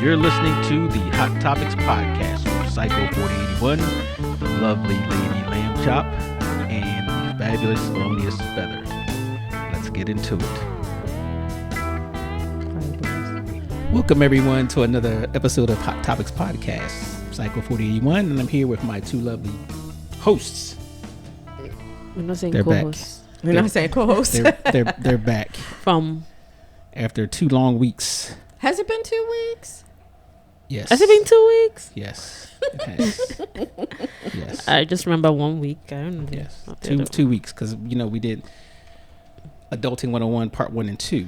You're listening to the Hot Topix Podcast with Psycho 4081, the lovely Lady Lamb Chop, and the fabulous Loneliest Feather. Let's get into it. Welcome everyone to another episode of Hot Topix Podcast, Psycho 4081, and I'm here with my two lovely hosts. We're not saying They're co-hosts. We're not saying co-hosts. They're back From after 2 long weeks. Has it been 2 weeks? Yes. Has it been 2 weeks? Yes. It has. Yes. I just remember 1 week. I don't know. Yes. Two weeks because we did Adulting 101 Part 1 and 2.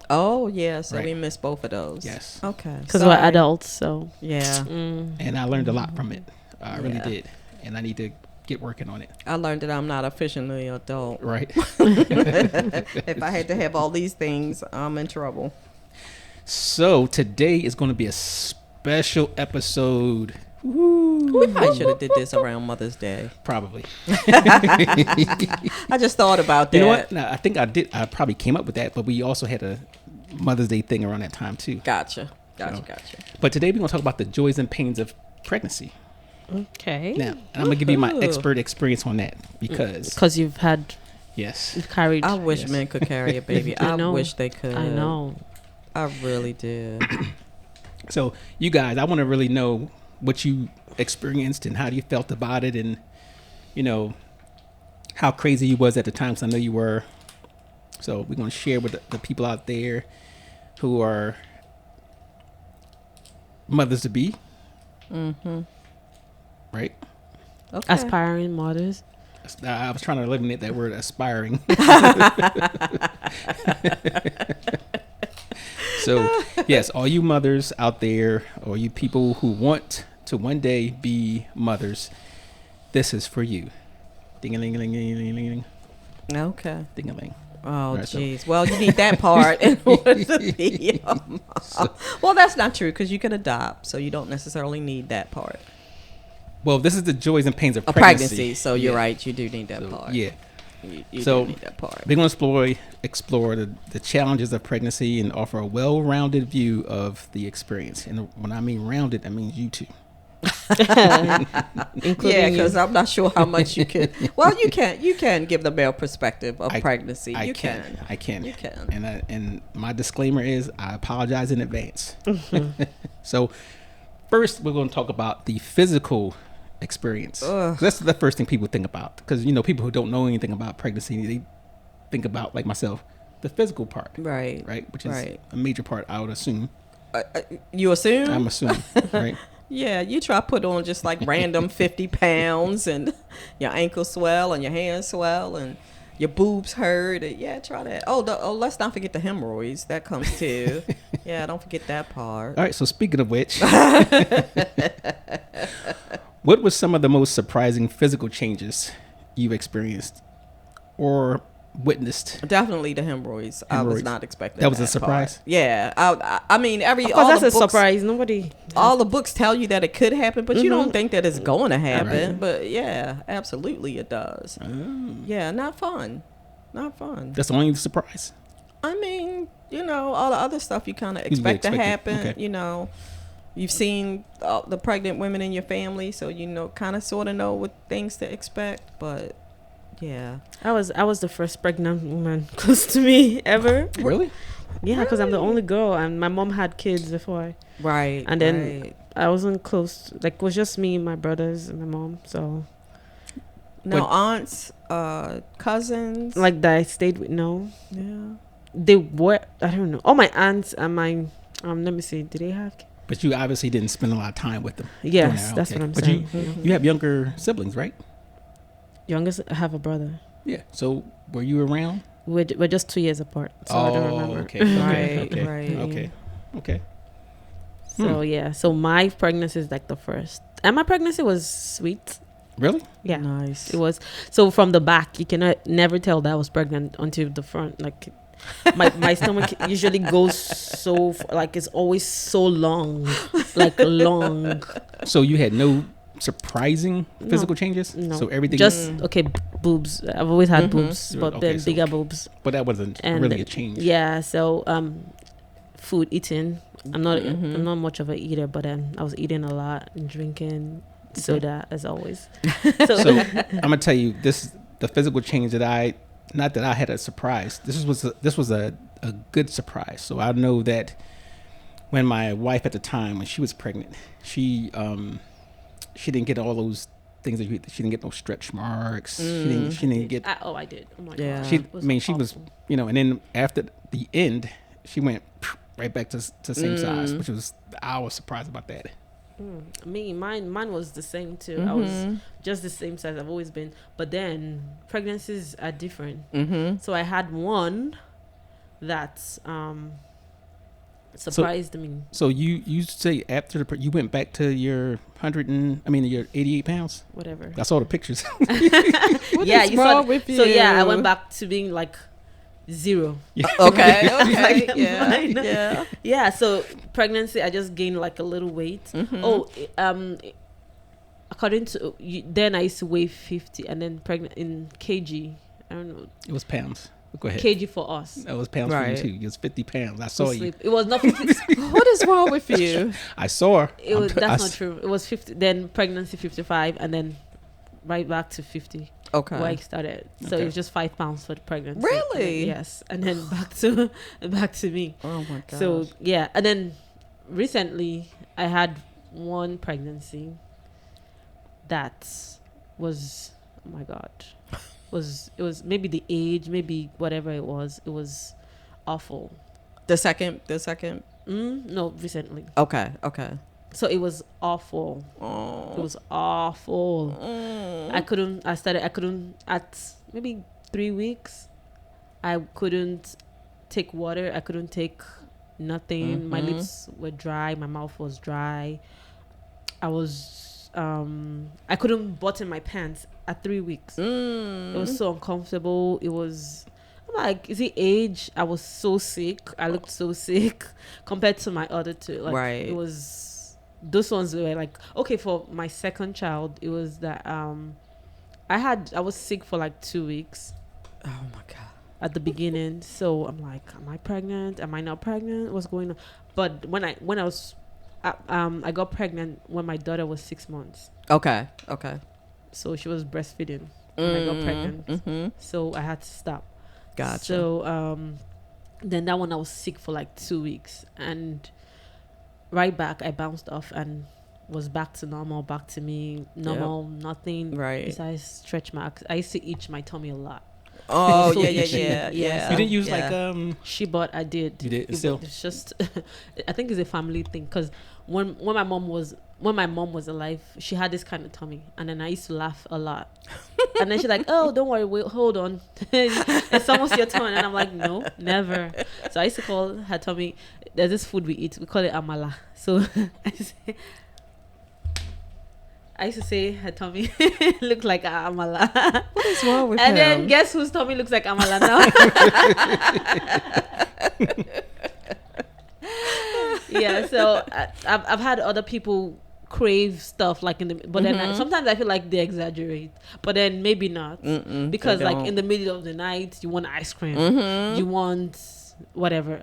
Oh yeah, so Right. we missed both of those. Yes. Okay. Because we're adults, so Yeah. And I learned a lot from it. I really did, and I need to get working on it. I learned that I'm not officially an adult. Right. If I had to have all these things, I'm in trouble. So today is going to be a special episode. We probably should have did this around Mother's Day. Probably. I just thought about that. You know what? No, I think I did. I probably came up with that, but we also had a Mother's Day thing around that time too. Gotcha. But today we're going to talk about the joys and pains of pregnancy. okay. Now, I'm going to give you my expert experience on that because you've carried. I wish men could carry a baby. I know. wish they could. I know. I really did. So you guys, I want to really know what you experienced and how you felt about it, and how crazy you was at the time, because I know you were. So we're going to share with the people out there who are mothers to be. Mm-hmm. Right? Okay. Aspiring mothers. I was trying to eliminate that word aspiring. So yes, all you mothers out there, or you people who want to one day be mothers, this is for you. Ding-a-ling-a-ling-a-ling-a-ling. Okay. Ding-a-ling. Oh, Right, so- jeez. Well, you need that part in order to be a mom. Well, that's not true because you can adopt, so you don't necessarily need that part. Well, this is the joys and pains of A pregnancy. pregnancy, so you're Yeah. right. You do need that So, part. yeah. You So, do need that part. We're going to explore the challenges of pregnancy and offer a well-rounded view of the experience. And when I mean rounded, I mean you too. Yeah, because I'm not sure how much you can. Well, you can give the male perspective of pregnancy. I You can. You can. And my disclaimer is I apologize in advance. So first, we're going to talk about the physical experience. That's the first thing people think about, because people who don't know anything about pregnancy, they think about, like myself, the physical part, Right. which is Right. a major part, I would assume. You assume? I'm assuming. Right. Yeah, you try to put on just like random 50 pounds and your ankles swell and your hands swell and your boobs hurt. Yeah, try that. Oh, let's not forget the hemorrhoids. That comes too. Yeah, don't forget that part. All right, so speaking of which, what was some of the most surprising physical changes you've experienced or witnessed? Definitely the hemorrhoids. I was not expecting that was a surprise part. Yeah, I mean Of course, that's a surprise. Nobody. All the books tell you that it could happen, but you don't think that it's going to happen. Right. But yeah, absolutely it does. Oh. Yeah, not fun. That's the only surprise. I mean, all the other stuff you kind of You expect to expect it. happen. Okay. You've seen the pregnant women in your family, so kind of sort of know what things to expect. But yeah, I was the first pregnant woman close to me ever. Really? Yeah, because I'm the only girl, and my mom had kids before. right. And then I wasn't close. Like, it was just me, my brothers, and my mom. So, no aunts, cousins, like, that I stayed with. No, yeah. they were. I don't know. All my aunts and my let me see. Did they have kids? But you obviously didn't spend a lot of time with them. Yes, doing that's okay. what I'm But saying. you have younger siblings, right? Youngest, I have a brother. Yeah. So were you around? We're just 2 years apart, so I don't remember. Okay. Right, Okay. right. Okay. So yeah, so my pregnancy is like the first, and my pregnancy was sweet. Really? Yeah, Nice. it was. So from the back, you cannot never tell that I was pregnant until the front. Like my stomach usually goes so like it's always so long, like long. So you had no surprising physical changes? No, So everything just okay. Boobs. I've always had boobs, but Okay, then so- bigger boobs. But that wasn't And really a change. Yeah. So food eating. I'm not much of a eater, but I was eating a lot and drinking soda as always. So I'm gonna tell you the physical change that not that I had a surprise. This was a good surprise. So I know that when my wife at the time, when she was pregnant, she didn't get all those things that she didn't get no stretch marks. She didn't get. I did. Oh my god. She was, and then after the end, she went right back to same size, which I was surprised about that. Mine was the same too. I was just the same size I've always been, but then pregnancies are different. So I had one that surprised me. So you say after you went back to your your 88 pounds? Whatever. I saw the pictures. Yeah, you saw with you. So yeah, I went back to being like 0. Yeah. Okay. Like, Yeah. Yeah. So pregnancy, I just gained like a little weight. According to then I used to weigh 50, and then pregnant in kg. I don't know. It was pounds. Go ahead. kg for us. It was pounds for you too. It was 50 pounds. I saw you. It was not 50. What is wrong with you? I saw her. That's not true. It was 50. Then pregnancy 55, and then right back to 50. Okay. Where I started. So it was just 5 pounds for the pregnancy. Really? Yes. And then back to me. Oh my god. So yeah, and then recently I had one pregnancy that was, oh my god, it was maybe the age, maybe whatever it was awful. The second. No, recently. Okay. So it was awful. Oh. It was awful. I couldn't at maybe 3 weeks. I couldn't take water. I couldn't take nothing. My lips were dry. My mouth was dry. I couldn't button my pants at 3 weeks. It was so uncomfortable. I'm like, is it age? I was so sick. I looked so sick compared to my other two. Like, right. It was, those ones were like, okay, for my second child, it was that I was sick for like 2 weeks. Oh my god. At the beginning. So I'm like, am I pregnant? Am I not pregnant? What's going on? But when I was I got pregnant when my daughter was 6 months. Okay. So she was breastfeeding when I got pregnant. So I had to stop. Gotcha. So then that one I was sick for like 2 weeks, and right back I bounced off and was back to normal, back to me normal, nothing besides stretch marks. I used to itch my tummy a lot. Oh, so yeah. You didn't use She-Bot, I did. You did still? It's just, I think it's a family thing, because when my mom was alive, she had this kind of tummy, and then I used to laugh a lot. And then she's like, "Oh, don't worry, wait, hold on, it's almost your turn." And I'm like, "No, never." So I used to call her tummy. There's this food we eat. We call it amala. So I used to say her tummy looked like amala. What is wrong with and him? then guess whose tummy looks like amala now? Yeah, so I've had other people crave stuff like but then sometimes I feel like they exaggerate, but then maybe not, because like in the middle of the night you want ice cream, you want whatever,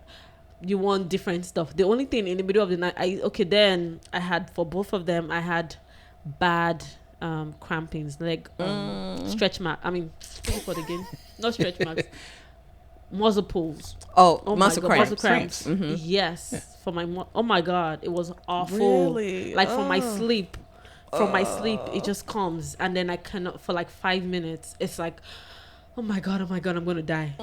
you want different stuff. The only thing in the middle of the night, then I had, for both of them, I had bad crampings, like stretch mark. I mean, what's it called again? Not stretch marks. Muscle pulls. Oh muscle my God, cramps. muscle cramps. Yes, yeah. For my oh my god, it was awful. Really? Like from my sleep, it just comes, and then I cannot for like 5 minutes. It's like, oh my god, I'm gonna die.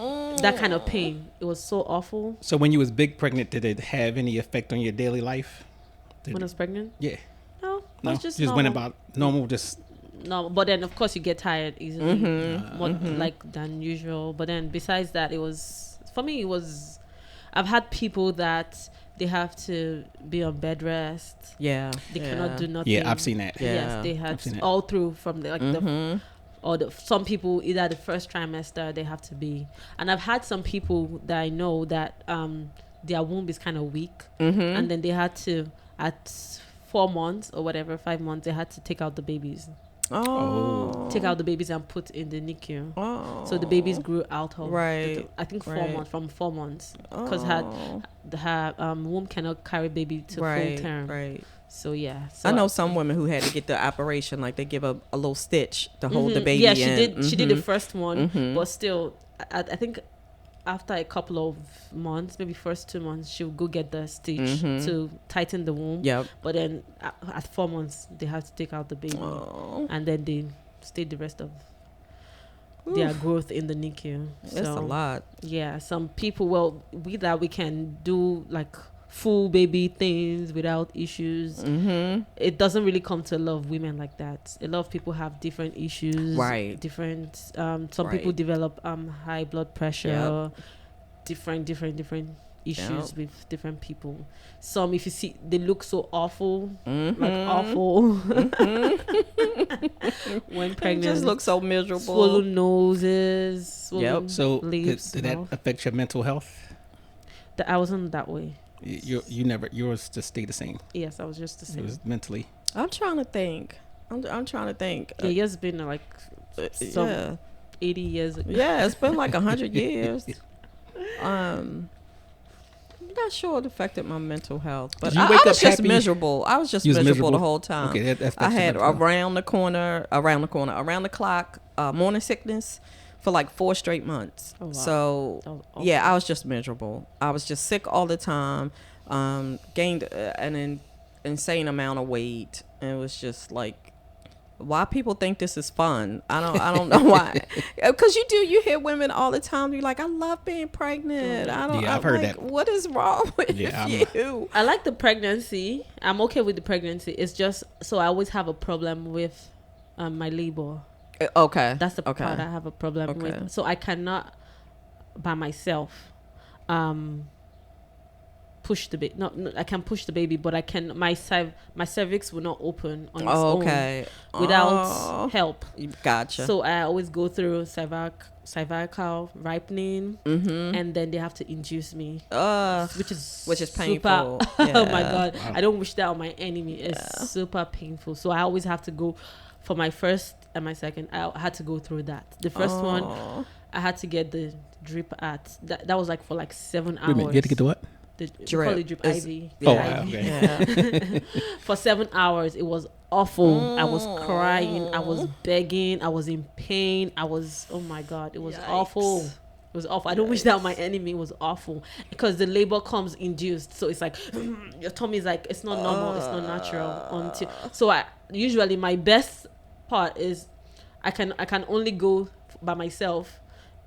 That kind of pain. It was so awful. So when you was big pregnant, did it have any effect on your daily life? When I was pregnant? Yeah. No, just went about normal, just. No, but then of course you get tired easily, more like than usual. But then besides that, it was, for me, I've had people that they have to be on bed rest. Yeah, they cannot do nothing. Yeah, I've seen that. Yeah. Yes, they had all through from some people, either the first trimester they have to be, and I've had some people that I know that their womb is kind of weak, and then they had to, at 4 months or whatever, 5 months, they had to take out the babies. take out the babies and put in the NICU. So the babies grew out of I think 4 months, from 4 months, because her womb cannot carry baby to full term. Right. So yeah. So I know some women who had to get the operation, like they give a little stitch to hold the baby. Yeah, she did. She did the first one, but still, I think after a couple of months, maybe first 2 months, she'll go get the stitch to tighten the womb. Yep. But then at 4 months, they have to take out the baby, and then they stay the rest of their growth in the NICU. That's a lot. Yeah, some people, with that, we can do like full baby things without issues. It doesn't really come to a lot of women like that. A lot of people have different issues, different some people develop high blood pressure, different issues with different people. Some, if you see, they look so awful, like awful when pregnant. Just look so miserable. Swollen noses, swollen lips. Did that affect your mental health? I wasn't that way. Yours just stayed the same. Yes, I was just the same. It was mentally. I'm trying to think. I'm trying to think. Yeah, yours been like 80 years ago. Yeah, it's been like 100 years. I'm not sure it affected my mental health, but I was just miserable. I was just miserable the whole time. Okay, that's I had around the clock, morning sickness for like 4 straight months. Oh, wow. So yeah, I was just miserable. I was just sick all the time. Gained an insane amount of weight, and it was just like, why people think this is fun? I don't know why. Because you hear women all the time. You're like, I love being pregnant. I've heard that. What is wrong with you? I like the pregnancy. I'm okay with the pregnancy. It's just, so I always have a problem with my labor. Okay. That's the part I have a problem with. So I cannot by myself push the baby. No, I can push the baby, but I can. My cervix will not open on its own without help. Gotcha. So I always go through cervical ripening, and then they have to induce me, which is painful. Oh my god, wow. I don't wish that on my enemy. It's super painful. So I always have to go for my first and my second. I had to go through that. The first one, I had to get the drip at that was like for like 7 hours. Wait a minute, you had to get the what? The drip IV. Okay. For 7 hours, it was awful. I was crying. I was begging. I was in pain. Oh my god, it was awful. It was awful. I don't wish that on my enemy. It was awful because the labor comes induced. So it's like your tummy is like, it's not normal. It's not natural. So I usually, my best part is I can only go by myself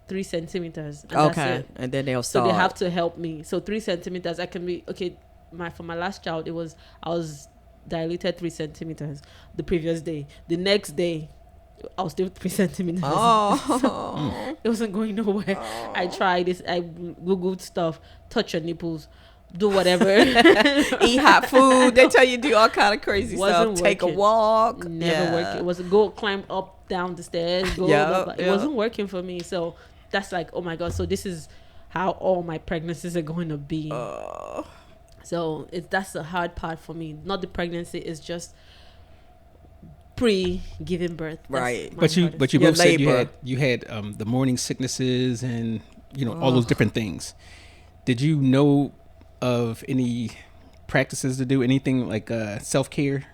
3 centimeters. And that's it. And then they'll start. So they have to help me. So 3 centimeters, I can be okay. For my last child, I was dilated 3 centimeters the previous day. The next day, I was still 3 centimeters. So it wasn't going nowhere. I tried this. I googled stuff. Touch your nipples. Do whatever. Eat hot food. They tell you do all kind of crazy stuff. Take a walk. Never working. It was go climb up, down the stairs. It wasn't working for me. So that's like, oh my god. So this is how all my pregnancies are going to be. So that's the hard part for me. Not the pregnancy. It's just pre-giving birth. Right. But you both said you had the morning sicknesses and all those different things. Did you know of any practices to do, anything like self-care?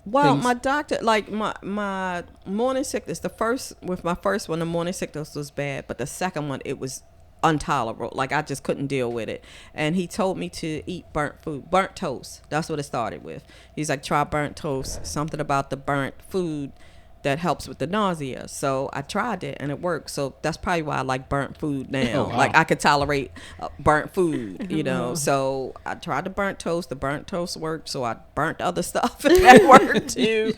Well, my doctor, like my morning sickness, the first one, the morning sickness was bad, but the second one, it was intolerable. Like I just couldn't deal with it. And he told me to eat burnt toast. That's what it started with. He's like, try burnt toast, something about the burnt food that helps with the nausea. So I tried it and it worked. So that's probably why I like burnt food now. Wow. Like I could tolerate burnt food, So I tried the burnt toast. The burnt toast worked. So I burnt other stuff and that worked too.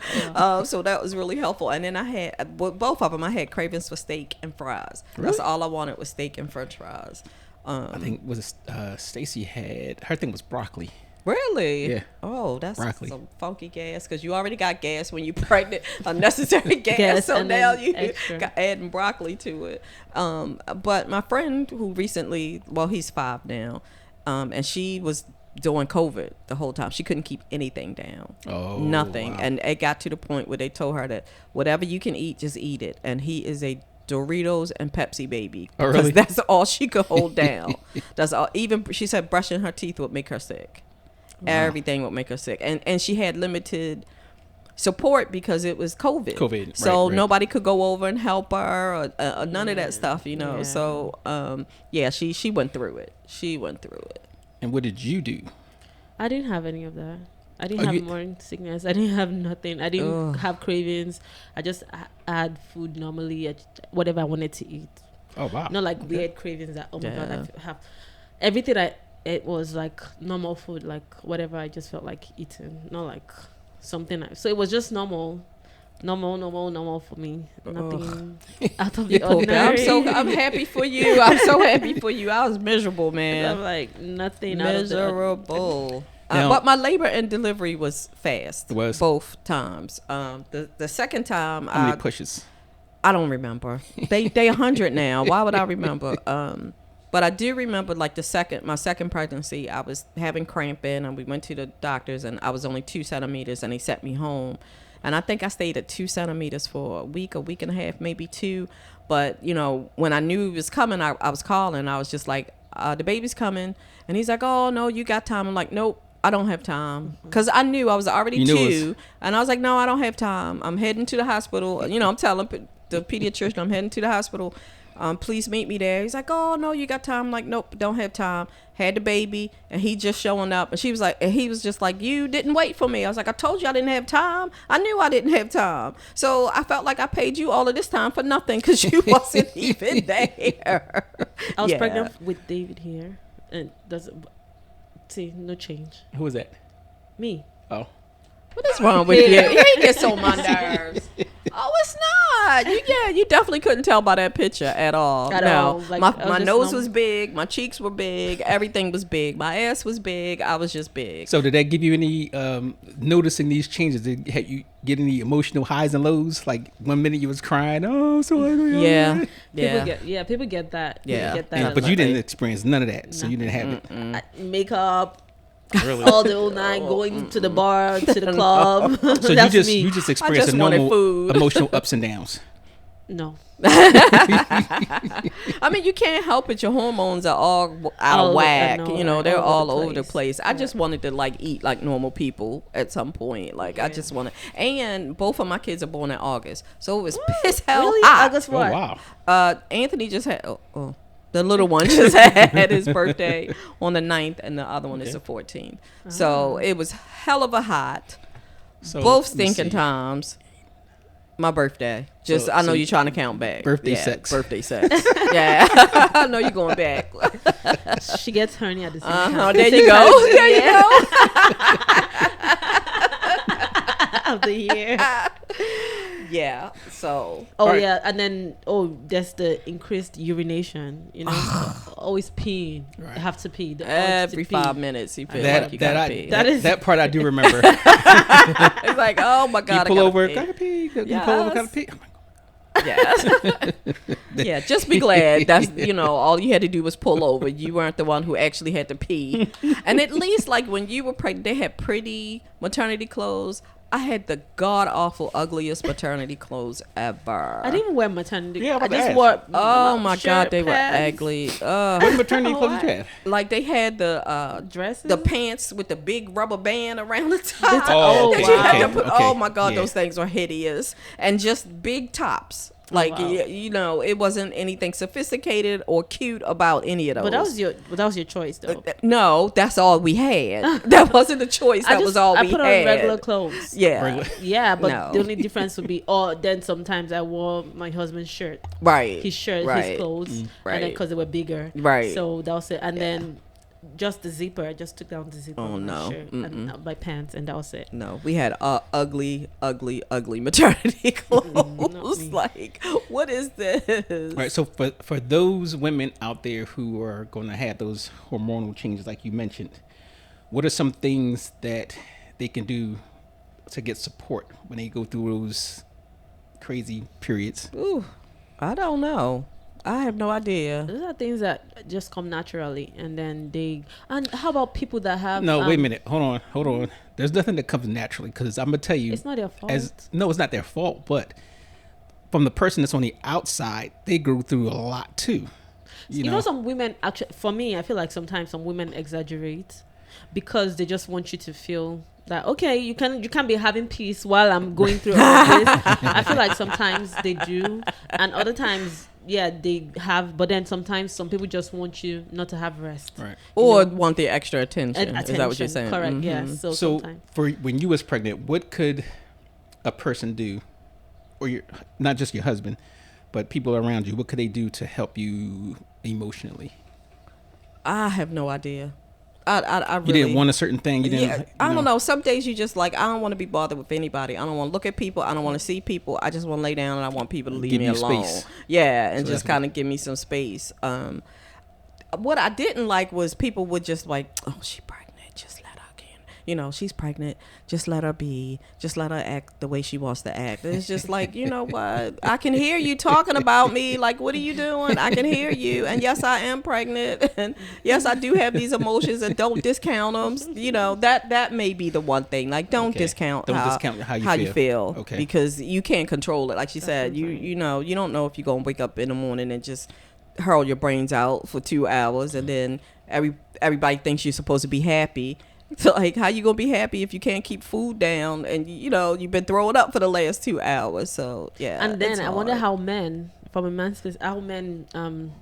So that was really helpful. And then I had, both of them, I had cravings for steak and fries. Really? That's all I wanted was steak and french fries. I think Stacy had, her thing was broccoli. Really? Yeah. Oh, that's some funky gas because you already got gas when you're pregnant, unnecessary gas. So now you got adding broccoli to it. But my friend who recently, he's 5 now, and she was during COVID the whole time. She couldn't keep anything down. Oh, nothing. wow. And it got to the point where they told her that whatever you can eat, just eat it. And he is a Doritos and Pepsi baby. Oh, because really? that's all she could hold down. That's all. Even she said brushing her teeth would make her sick. Wow. Everything would make her sick. And she had limited support because it was COVID. So right. Nobody could go over and help her or none of that stuff, you know. Yeah. So she went through it. And what did you do? I didn't have any of that. I didn't have morning sickness. I didn't have nothing. I didn't have cravings. I just had food normally, whatever I wanted to eat. Oh, wow. Not like weird cravings that, oh my God, I have everything. It was like normal food, like whatever I just felt like eating. Not like something. So it was just normal for me. Nothing out of the ordinary. I'm happy for you. I'm so happy for you. I was miserable, man. I'm like nothing miserable. But my labor and delivery was fast. It was both times. The second time, how many pushes? I don't remember. They 100 now. Why would I remember? But I do remember like my second pregnancy. I was having cramping, and we went to the doctors, and I was only 2 centimeters, and they sent me home. And I think I stayed at 2 centimeters for a week and a half, maybe 2. But, you know, when I knew he was coming, I was calling. I was just like, the baby's coming. And he's like, oh, no, you got time. I'm like, nope, I don't have time. Because I knew I was already 2. And I was like, no, I don't have time. I'm heading to the hospital. You know, I'm telling the pediatrician I'm heading to the hospital. Please meet me there. He's like, oh, no, you got time. I'm like, nope, don't have time. Had the baby, and he just showing up. And he was just like, you didn't wait for me. I was like, I told you I didn't have time. I knew I didn't have time. So I felt like I paid you all of this time for nothing because you wasn't even there. I was pregnant with David here. And no change. Who was that? Me. Oh. What is wrong with you? He gets on my nerves. Oh, it's not. You definitely couldn't tell by that picture at all. Like, my nose was big. My cheeks were big. Everything was big. My ass was big. I was just big. So did that give you any, noticing these changes, did you get any emotional highs and lows? Like one minute you was crying, oh, so ugly. Yeah. People get that. Yeah. Get that but you didn't experience none of that. So you didn't have it. Makeup. Really? All the old night, going to the bar, to the club. So you just experienced a normal emotional ups and downs. No. I mean, you can't help it. Your hormones are all out of whack. They're all over the place. I just wanted to like eat like normal people at some point. Like I just wanted. And both of my kids are born in August, so it was piss hell hot. August what? Oh, wow. Anthony just had. The little one just had his birthday on the 9th, and the other one is the 14th. So it was hell of a hot. So, both stinking times. My birthday. I know you're trying to count back. Birthday sex. Yeah. I know you're going back. She gets hernia at the same time. There you go. There you go. Of the year. Yeah. So. Yeah, and then that's the increased urination. Always peeing. Right. You have to pee. Every 5 minutes, you feel like you gotta pee. That part I do remember. It's like, oh my God, you pull over, gotta pee. You pull over, gotta pee. Oh my God. Yeah. Yeah, just be glad that's all you had to do was pull over. You weren't the one who actually had to pee. And at least like when you were pregnant, they had pretty maternity clothes. I had the god awful ugliest maternity clothes ever. I didn't even wear maternity. Yeah, I just wore. Oh my God, they were ugly. What maternity clothes did you have? Like they had the dresses, the pants with the big rubber band around the top. Okay. Oh my God, those things were hideous, and just big tops. Like it wasn't anything sophisticated or cute about any of those. But that was your choice, though. No, that's all we had. That wasn't a choice. That was all we had. I put on regular clothes. Yeah, yeah. But the only difference would be, then sometimes I wore my husband's shirt. Right. His shirt, his clothes, and then because they were bigger. Right. So that was it, and then. Just the zipper. I just took down the zipper on my shirt and my pants, and that was it. No, we had ugly maternity clothes. Like, what is this? Right. So for those women out there who are going to have those hormonal changes, like you mentioned, what are some things that they can do to get support when they go through those crazy periods? Ooh, I don't know. I have no idea. Those are things that just come naturally, and then and how about people that have? No, wait a minute. Hold on. There's nothing that comes naturally, because I'm gonna tell you, it's not their fault. No, it's not their fault. But from the person that's on the outside, they go through a lot too. You know, some women actually. For me, I feel like sometimes some women exaggerate because they just want you to feel that okay, you can be having peace while I'm going through all of this. I feel like sometimes they do, and other times. Yeah, they have, but then sometimes some people just want you not to have rest, right? Or want the extra attention. Is that what you're saying? Correct. Yeah. So for when you was pregnant, what could a person do, or not just your husband, but people around you? What could they do to help you emotionally? I have no idea. I really, you didn't want a certain thing. You didn't. I don't know. Some days you just like, I don't want to be bothered with anybody. I don't want to look at people. I don't want to see people. I just want to lay down and I want people to leave me alone. Space. Yeah, and so just kind of give me some space. What I didn't like was people would just like, oh, she pregnant. Just let her again. You know, she's pregnant. Just let her be. Just let her act the way she wants to act. And it's just like, you know what? I can hear you talking about me. Like, what are you doing? I can hear you. And yes, I am pregnant. And yes, I do have these emotions. And don't discount them. You know, that may be the one thing. Like, don't discount how you feel. Okay. Because you can't control it. Like she said, you know, you don't know if you're going to wake up in the morning and just hurl your brains out for 2 hours. And then everybody thinks you're supposed to be happy. So, like, how you gonna be happy if you can't keep food down and, you know, you've been throwing up for the last 2 hours? So, yeah. And then I wonder how men, from a man's perspective, how men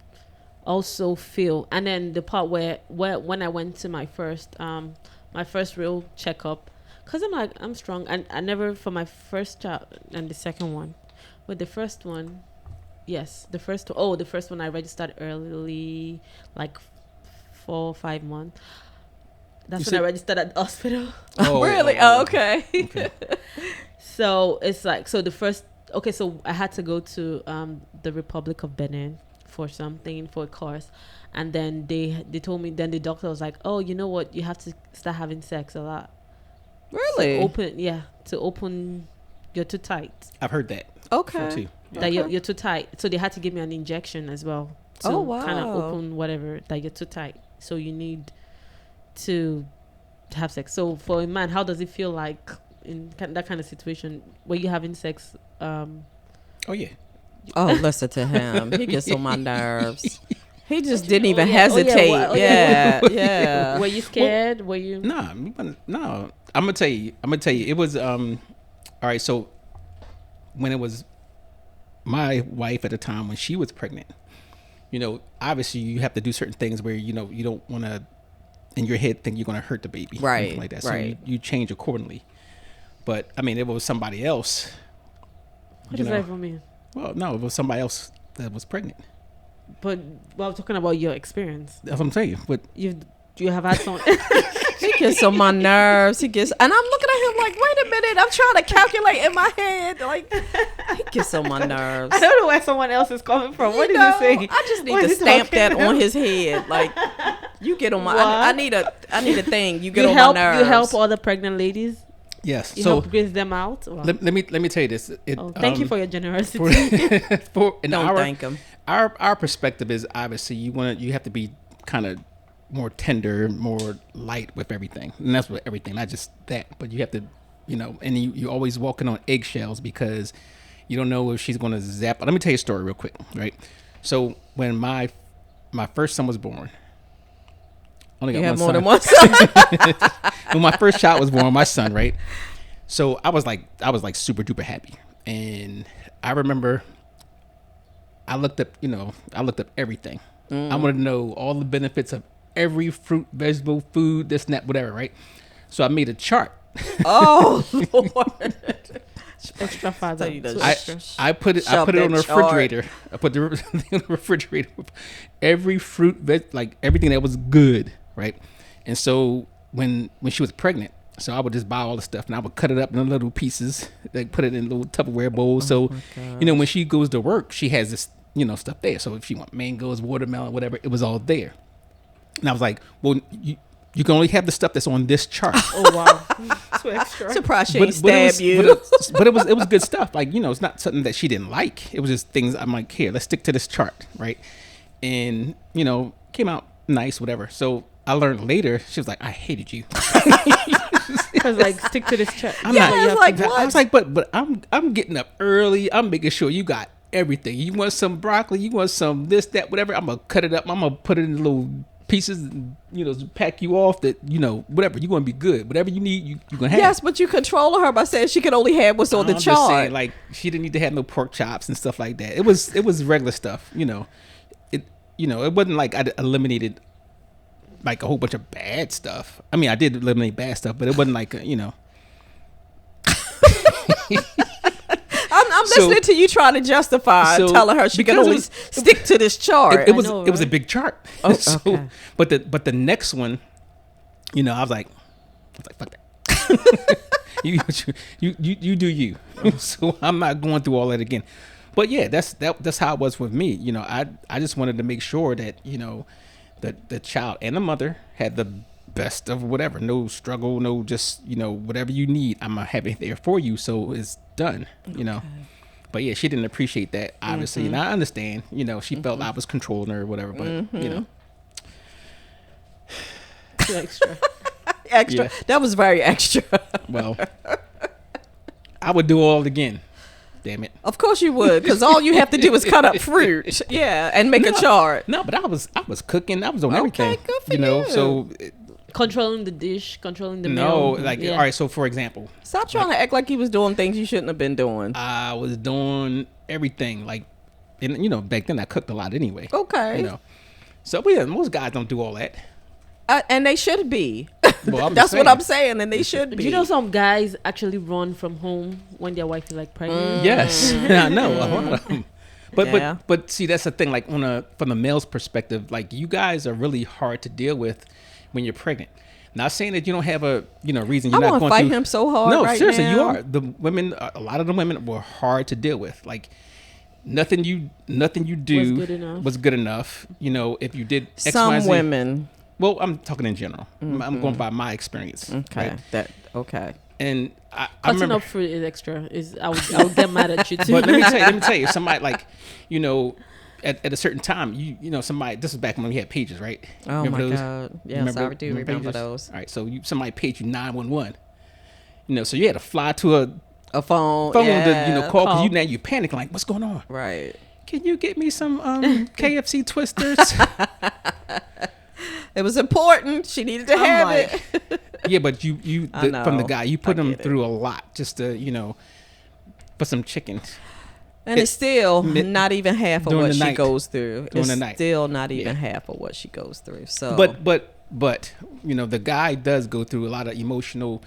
also feel. And then the part where when I went to my first real checkup, because I'm like, I'm strong. And I never, for my first child and the second one, but the first one, yes, the first one I registered early, like 4 or 5 months. That's when I registered at the hospital. Oh, really? Oh, okay. So it's like, so I had to go to the Republic of Benin for a course. And then they told me, then the doctor was like, oh, you know what? You have to start having sex a lot. Really? To open, you're too tight. I've heard that. Okay. Too. Yeah. That you're too tight. So they had to give me an injection as well. To kind of open whatever, that you're too tight. So you need to have sex. So for a man, how does it feel like in that kind of situation where you're having sex? Oh yeah. Oh, listen to him. He gets on my nerves. He just didn't even hesitate. Yeah. Were you scared? Were you? No. I'm gonna tell you. It was all right. So when it was my wife at the time, when she was pregnant, you know, obviously you have to do certain things where, you know, you don't want to in your head think you're going to hurt the baby, right? Like that. So you change accordingly. But I mean, if it was somebody else, what does that even mean? Well, no, it was somebody else that was pregnant. But I'm talking about your experience. That's what I'm saying. But you have had someone. He gets on my nerves. And I'm looking at him like, wait a minute, I'm trying to calculate in my head. Like, he gets on my nerves. I don't know where someone else is coming from. What did you say? I just need to stamp that on his head. Like, you get on my. I need a thing. You get on my nerves. You help other pregnant ladies. Yes. You help graze them out. Wow. Let me tell you this. Thank you for your generosity. Don't thank him. Our perspective is obviously you have to be kind of more tender, more light with everything, and that's what everything, not just that, but you have to, you know, and you're always walking on eggshells because you don't know if she's going to zap. Let me tell you a story real quick, right? So when my first son was born, only got one son. Than one son. When my first child was born, my son, right? So I was like super duper happy, and I remember I looked up everything. I wanted to know all the benefits of every fruit, vegetable, food, this and that, whatever, right? So I made a chart. Oh, Lord. Extra father. I put it on the refrigerator. I put the on the refrigerator with every fruit, like everything that was good, right? And so when she was pregnant, so I would just buy all the stuff and I would cut it up in little pieces, like put it in little Tupperware bowls. So, you know, when she goes to work, she has this, you know, stuff there. So if she want mangoes, watermelon, whatever, it was all there. And I was like, well, you can only have the stuff that's on this chart. Oh wow, so extra. Surprised she ain't stab you. But it was good stuff. Like, it's not something that she didn't like. It was just things I'm like, here, let's stick to this chart, right? And came out nice, whatever. So I learned later, she was like, I hated you. I was like, stick to this chart. I was like, but I'm getting up early. I'm making sure you got everything. You want some broccoli? You want some this, that, whatever? I'm gonna cut it up. I'm gonna put it in little pieces, pack you off that, whatever. You're gonna be good. Whatever you need, you're gonna have. Yes, but you control her by saying she could only have what's on the chart. Just saying, like, she didn't need to have no pork chops and stuff like that. It was regular stuff. It wasn't like I eliminated like a whole bunch of bad stuff. I mean, I did eliminate bad stuff, but it wasn't like I'm listening to you trying to justify telling her she can only stick to this chart. It was a big chart. Oh, okay. But the next one, I was like, fuck that. you do you. So I'm not going through all that again. But yeah, that's how it was with me. I just wanted to make sure that that the child and the mother had the best of whatever. No struggle, no just whatever you need, I'm gonna have it there for you. So it's done. Okay. But yeah, she didn't appreciate that, obviously, and I understand. She felt I was controlling her or whatever. But extra. Yeah. That was very extra. Well, I would do all again. Damn it. Of course you would, because all you have to do is cut up fruit, and make a chart. No, but I was cooking. I was on everything. Good for you. So controlling the dish, controlling the meal. No, all right. So for example, stop trying to act like you was doing things you shouldn't have been doing. I was doing everything, and back then I cooked a lot anyway. Okay. So most guys don't do all that. And they should be. Well, that's what I'm saying, and they should be. Some guys actually run from home when their wife is like pregnant? Yes, I know a lot of them. But see, that's the thing. Like from the male's perspective, like you guys are really hard to deal with when you're pregnant. Not saying that you don't have a reason you're not going to fight him so hard. No, right seriously, now. you are. The women, a lot of the women were hard to deal with. Like nothing you do was good enough. If you did X, some Y, Z, women. Well, I'm talking in general. I'm going by my experience. Okay. Right? Okay. And I cutting remember, up fruit is extra. I would get mad at you too. But let me tell you, somebody like, at a certain time, somebody. This is back when we had pages, right? Oh remember my those? God! Yes, I do remember those. All right, so somebody paid you 911. So you had to fly to a phone to call because now you panicking like, what's going on? Right. Can you get me some KFC twisters? It was important. She needed to have it. Yeah, but from the guy, you put him through a lot just to, for some chicken. And it's still not even half of what she goes through. During the night. night. Still not even half of what she goes through. So, but the guy does go through a lot of emotional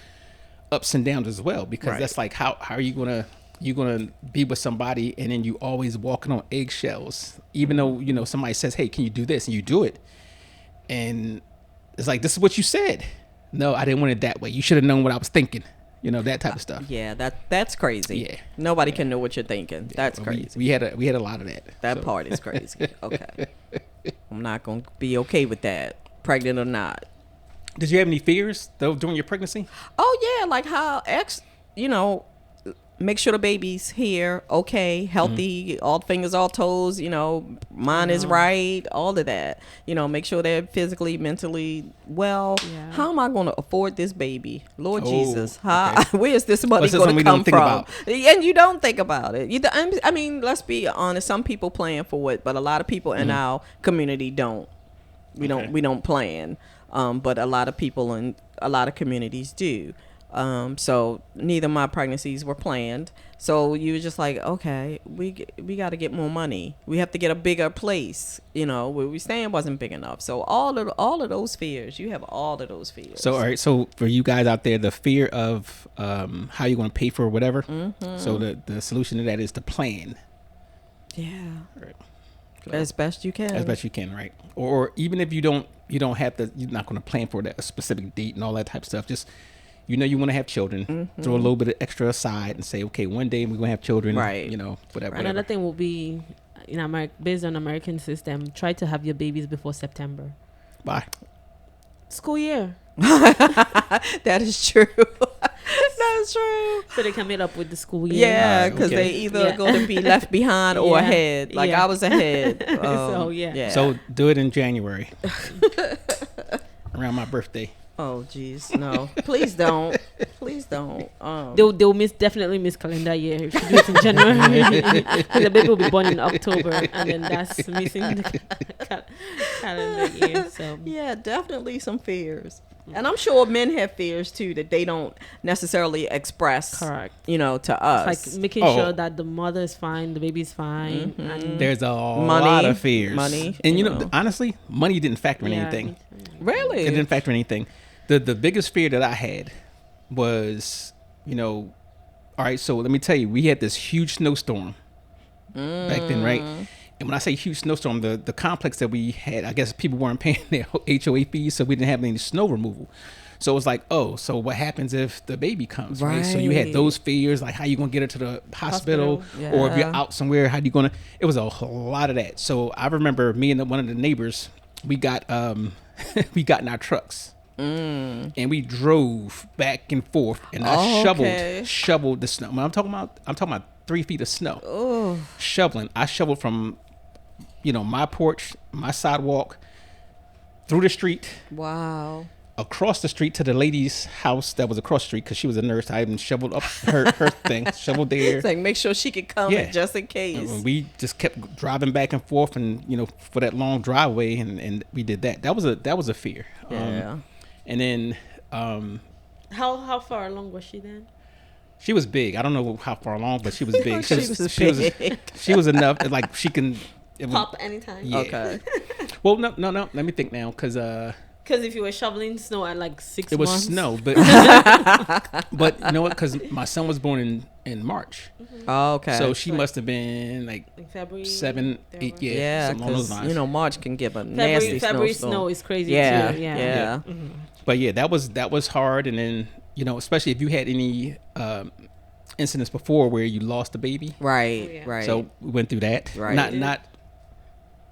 ups and downs as well, because that's like how are you gonna be with somebody and then you always walking on eggshells, even though somebody says, hey, can you do this, and you do it. And it's like, this is what you said. No, I didn't want it that way. You should have known what I was thinking. That type of stuff. Yeah, that's crazy. Yeah. Nobody can know what you're thinking. That's crazy. We had a lot of that. That part is crazy. Okay. I'm not going to be okay with that, pregnant or not. Did you have any fears though during your pregnancy? Oh yeah, like how make sure the baby's here, okay, healthy, all fingers, all toes, mine is right, all of that. Make sure they're physically, mentally well. Yeah. How am I going to afford this baby? Lord Jesus. Where's this money going to come from? And you don't think about it. I mean, let's be honest, some people plan for it, but a lot of people in our community don't. We don't plan. But a lot of people in a lot of communities do. So neither of my pregnancies were planned. So you were just like, okay, we got to get more money. We have to get a bigger place. Where we staying wasn't big enough. So all of those fears, you have all of those fears. So all right, so for you guys out there, the fear of how you're going to pay for whatever. Mm-hmm. So the solution to that is to plan. Yeah. Right. So, as best you can. As best you can, right? Or even if you don't have to, you're not going to plan for that a specific date and all that type of stuff. Just you want to have children, throw a little bit of extra aside and say, okay, one day we're going to have children, right? Whatever. Another thing will be, based on American system, try to have your babies before September. Why? school year. That is true. That is true. So they can meet up with the school year. Yeah, because okay. they either going to be left behind or Yeah. ahead. Like Yeah. I was ahead. So, yeah. So do it in January. Around my birthday. Oh, geez. No. Please don't. Please don't. They'll definitely miss calendar year if you do it in January. The baby will be born in October, and then that's missing the calendar year. So Yeah, definitely some fears. And I'm sure men have fears too that they don't necessarily express, correct. you know, to us. Like making Oh. sure that the mother is fine, the baby's fine. Mhm. And There's a Money. lot of fears. Money, And you you know, know. honestly, money didn't factor in yeah, anything. Really? It didn't factor in anything. The biggest fear that I had was, you know, all right, so let me tell you, we had this huge snowstorm back then, right? And when I say huge snowstorm, the complex that we had, I guess people weren't paying their HOA fees, so we didn't have any snow removal. So it was like, oh, so what happens if the baby comes, right? So you had Right. those fears, like how you gonna get her to the hospital, Hospital, or if you're yeah. out somewhere, how you gonna? It was a whole lot of that. So I remember me and one of the neighbors, we got we got in our trucks. And we drove back and forth, and I Okay. shoveled the snow. I'm talking about 3 feet of snow. Oh, Shoveling. I shoveled from, you know, my porch, my sidewalk, through the street, wow. across the street to the lady's house that was across the street because she was a nurse. I even shoveled up her thing, shoveled there. It's like make sure she could come Yeah. just in case. And we just kept driving back and forth, and you know, for that long driveway, and we did that. That was a fear. Yeah. And then how far along was she then? she was big. I don't know how far along, but she was big. She was she was big. she was enough. Like she can it was- Pop anytime. Yeah. Okay. Well, no. Let me think now, because Because if you were shoveling snow at like 6 it was months. snow, but but you know what? Because my son was born in March, Oh, okay. so she must have been like Like February. 7, 8, yeah, yeah, something along those because lines. you know March can give a February nasty snow snowstorm. is crazy Yeah, too. Yeah. yeah. But yeah, that was hard. And then, you know, especially if you had any incidents before where you lost a baby. Right, Oh, yeah. right. So we went through that. Right. Not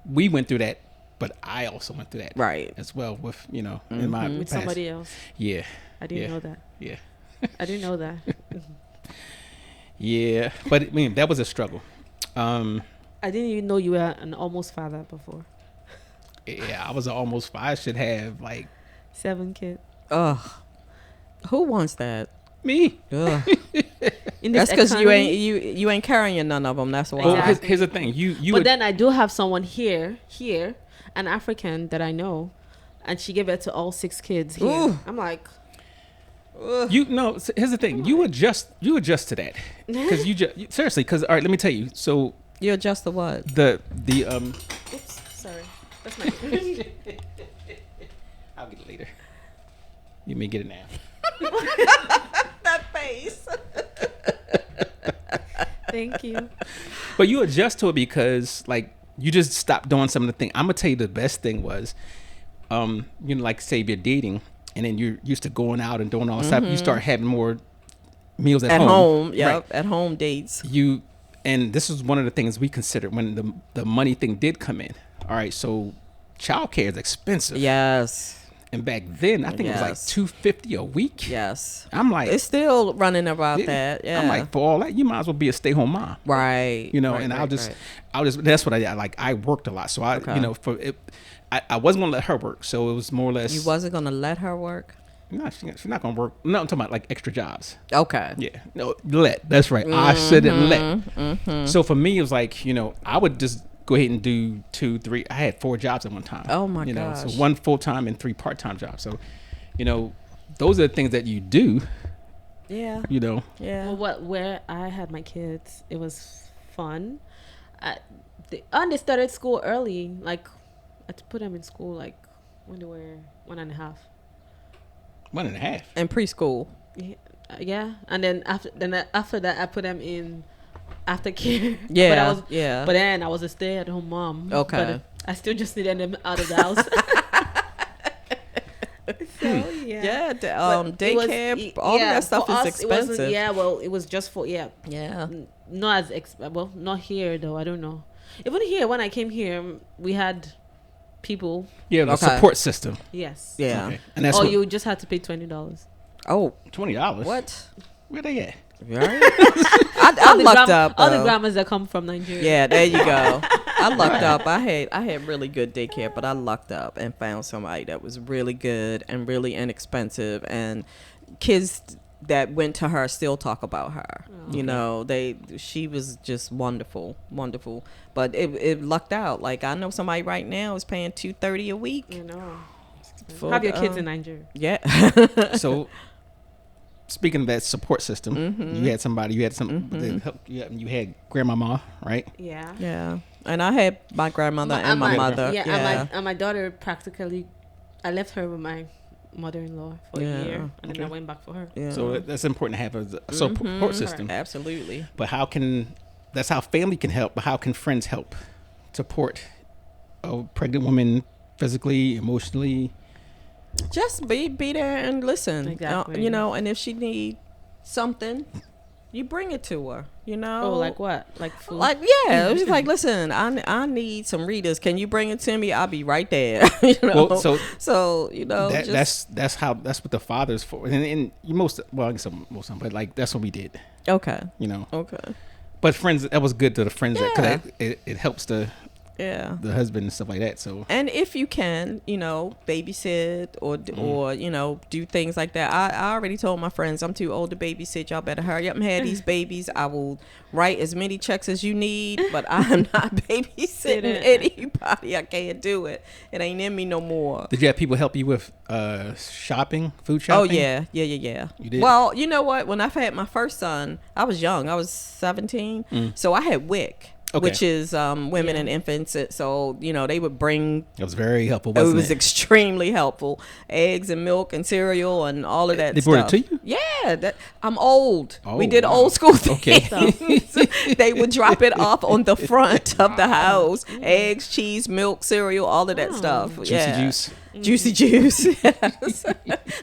we went through that, but I also went through that. Right. As well with, you know, in my With past. somebody else. Yeah. I didn't Yeah. know that. Yeah. I didn't know that. Yeah. But I mean, that was a struggle. I didn't even know you were an almost father before. Yeah, I was almost 5. I should have like 7 kids. Ugh. Who wants that? me. Ugh. In this That's because you economy- you ain't carrying none of them. That's why. Well, Exactly. here's the thing. You But would, then I do have someone here, an African that I know, and she gave birth to all 6 kids here. Ooh. I'm like, you know, here's the thing. You adjust to that because seriously. Because all right, let me tell you. So You adjust the what? the oops, sorry. That's my I'll get it later. You may get it now. That face. Thank you. But you adjust to it because like you just stop doing some of the things. I'm gonna tell you the best thing was, you know, like say if you're dating and then you're used to going out and doing all this stuff, you start having more meals at home. Yeah, Right. at home dates. And this is one of the things we considered when the money thing did come in. All right, so childcare is expensive. Yes, And back then, I think it was like Yes. $250 a week. yes. I'm like, It's still running about yeah. that. Yeah. I'm like, for all that, you might as well be a stay-home mom. right. You know, right, and right, I'll just, right. that's what I like. I worked a lot, so I, Okay. you know, I wasn't gonna let her work, so it was more or less. You wasn't gonna let her work. No, she's not gonna work. No, I'm talking about like extra jobs. Okay. Yeah, no, let. That's right. I said it. Let. So for me, it was like, you know, I would just go ahead and do 2, 3. I had 4 jobs at one time. Oh, my you know, gosh. so 1 full time and 3 part time jobs. So, you know, those are the things that you do. Yeah. You know. Yeah. Well, where I had my kids, it was fun. And they started school early. Like, I had to put them in school like when they were 1.5. 1.5. And preschool. Yeah, and then after that, I put them in aftercare. Yeah. but I was, yeah. But then I was a stay-at-home mom. Okay. But I still just needed them out of the house. So yeah. yeah. But it was- Daycare. All yeah, that stuff for is us, it wasn't- expensive. Yeah, well, it was just for Yeah. not as well, not here though. I don't know. Even here, when I came here, we had people. Yeah, the Okay. support system. Yes. Yeah. Okay. And that's Or what, you just had to pay $20. Oh, $20. what? Where they at? Right? I lucked up. All the though. grandmas that come from Nigeria. Yeah, there you go. I lucked up. I had really good daycare, but I lucked up and found somebody that was really good and really inexpensive, and kids that went to her still talk about her. You know, she was just wonderful. But it lucked out. Like, I know somebody right now is paying $230 a week. You know. for Have your the, kids in Nigeria. Yeah. So, speaking of that support system, you had somebody, you had some, that helped you had grandmama, right? Yeah. Yeah. And I had my grandmother and my mother. Yeah, and my daughter practically, I left her with my mother-in-law for a year, and then I went back for her. Yeah. So that's important to have a support system. Absolutely. But that's how family can help, but how can friends help support a pregnant woman physically, emotionally? Just be there and listen. Exactly. You know, and if she need something, you bring it to her. You know. Oh, like what? Like food? Like, yeah, it was like, listen, I need some readers. Can you bring it to me? I'll be right there. You know. Well, so you know, that's what the father's for, and you most but like that's what we did. Okay. You know. Okay. But friends, that was good to the friends Yeah. because it helps the husband and stuff like that. So, and if you can, you know, babysit or you know, do things like that. I already told my friends I'm too old to babysit. Y'all better hurry up and have these babies. I will write as many checks as you need, but I'm not babysitting anybody. I can't do it. It ain't in me no more. did you have people help you with food shopping? Oh yeah. You did? Well, you know what? When I had my first son, I was young. I was 17, so I had WIC. Okay. Which is women and infants. So, you know, they would bring... It was very helpful, It wasn't was extremely helpful. Eggs and milk and cereal and all of that They stuff. brought it to you? Yeah. I'm old. Oh, we did wow. old school things. Okay. They would drop it off on the front of the house. Eggs, cheese, milk, cereal, all of that stuff. Juicy juice. Yes.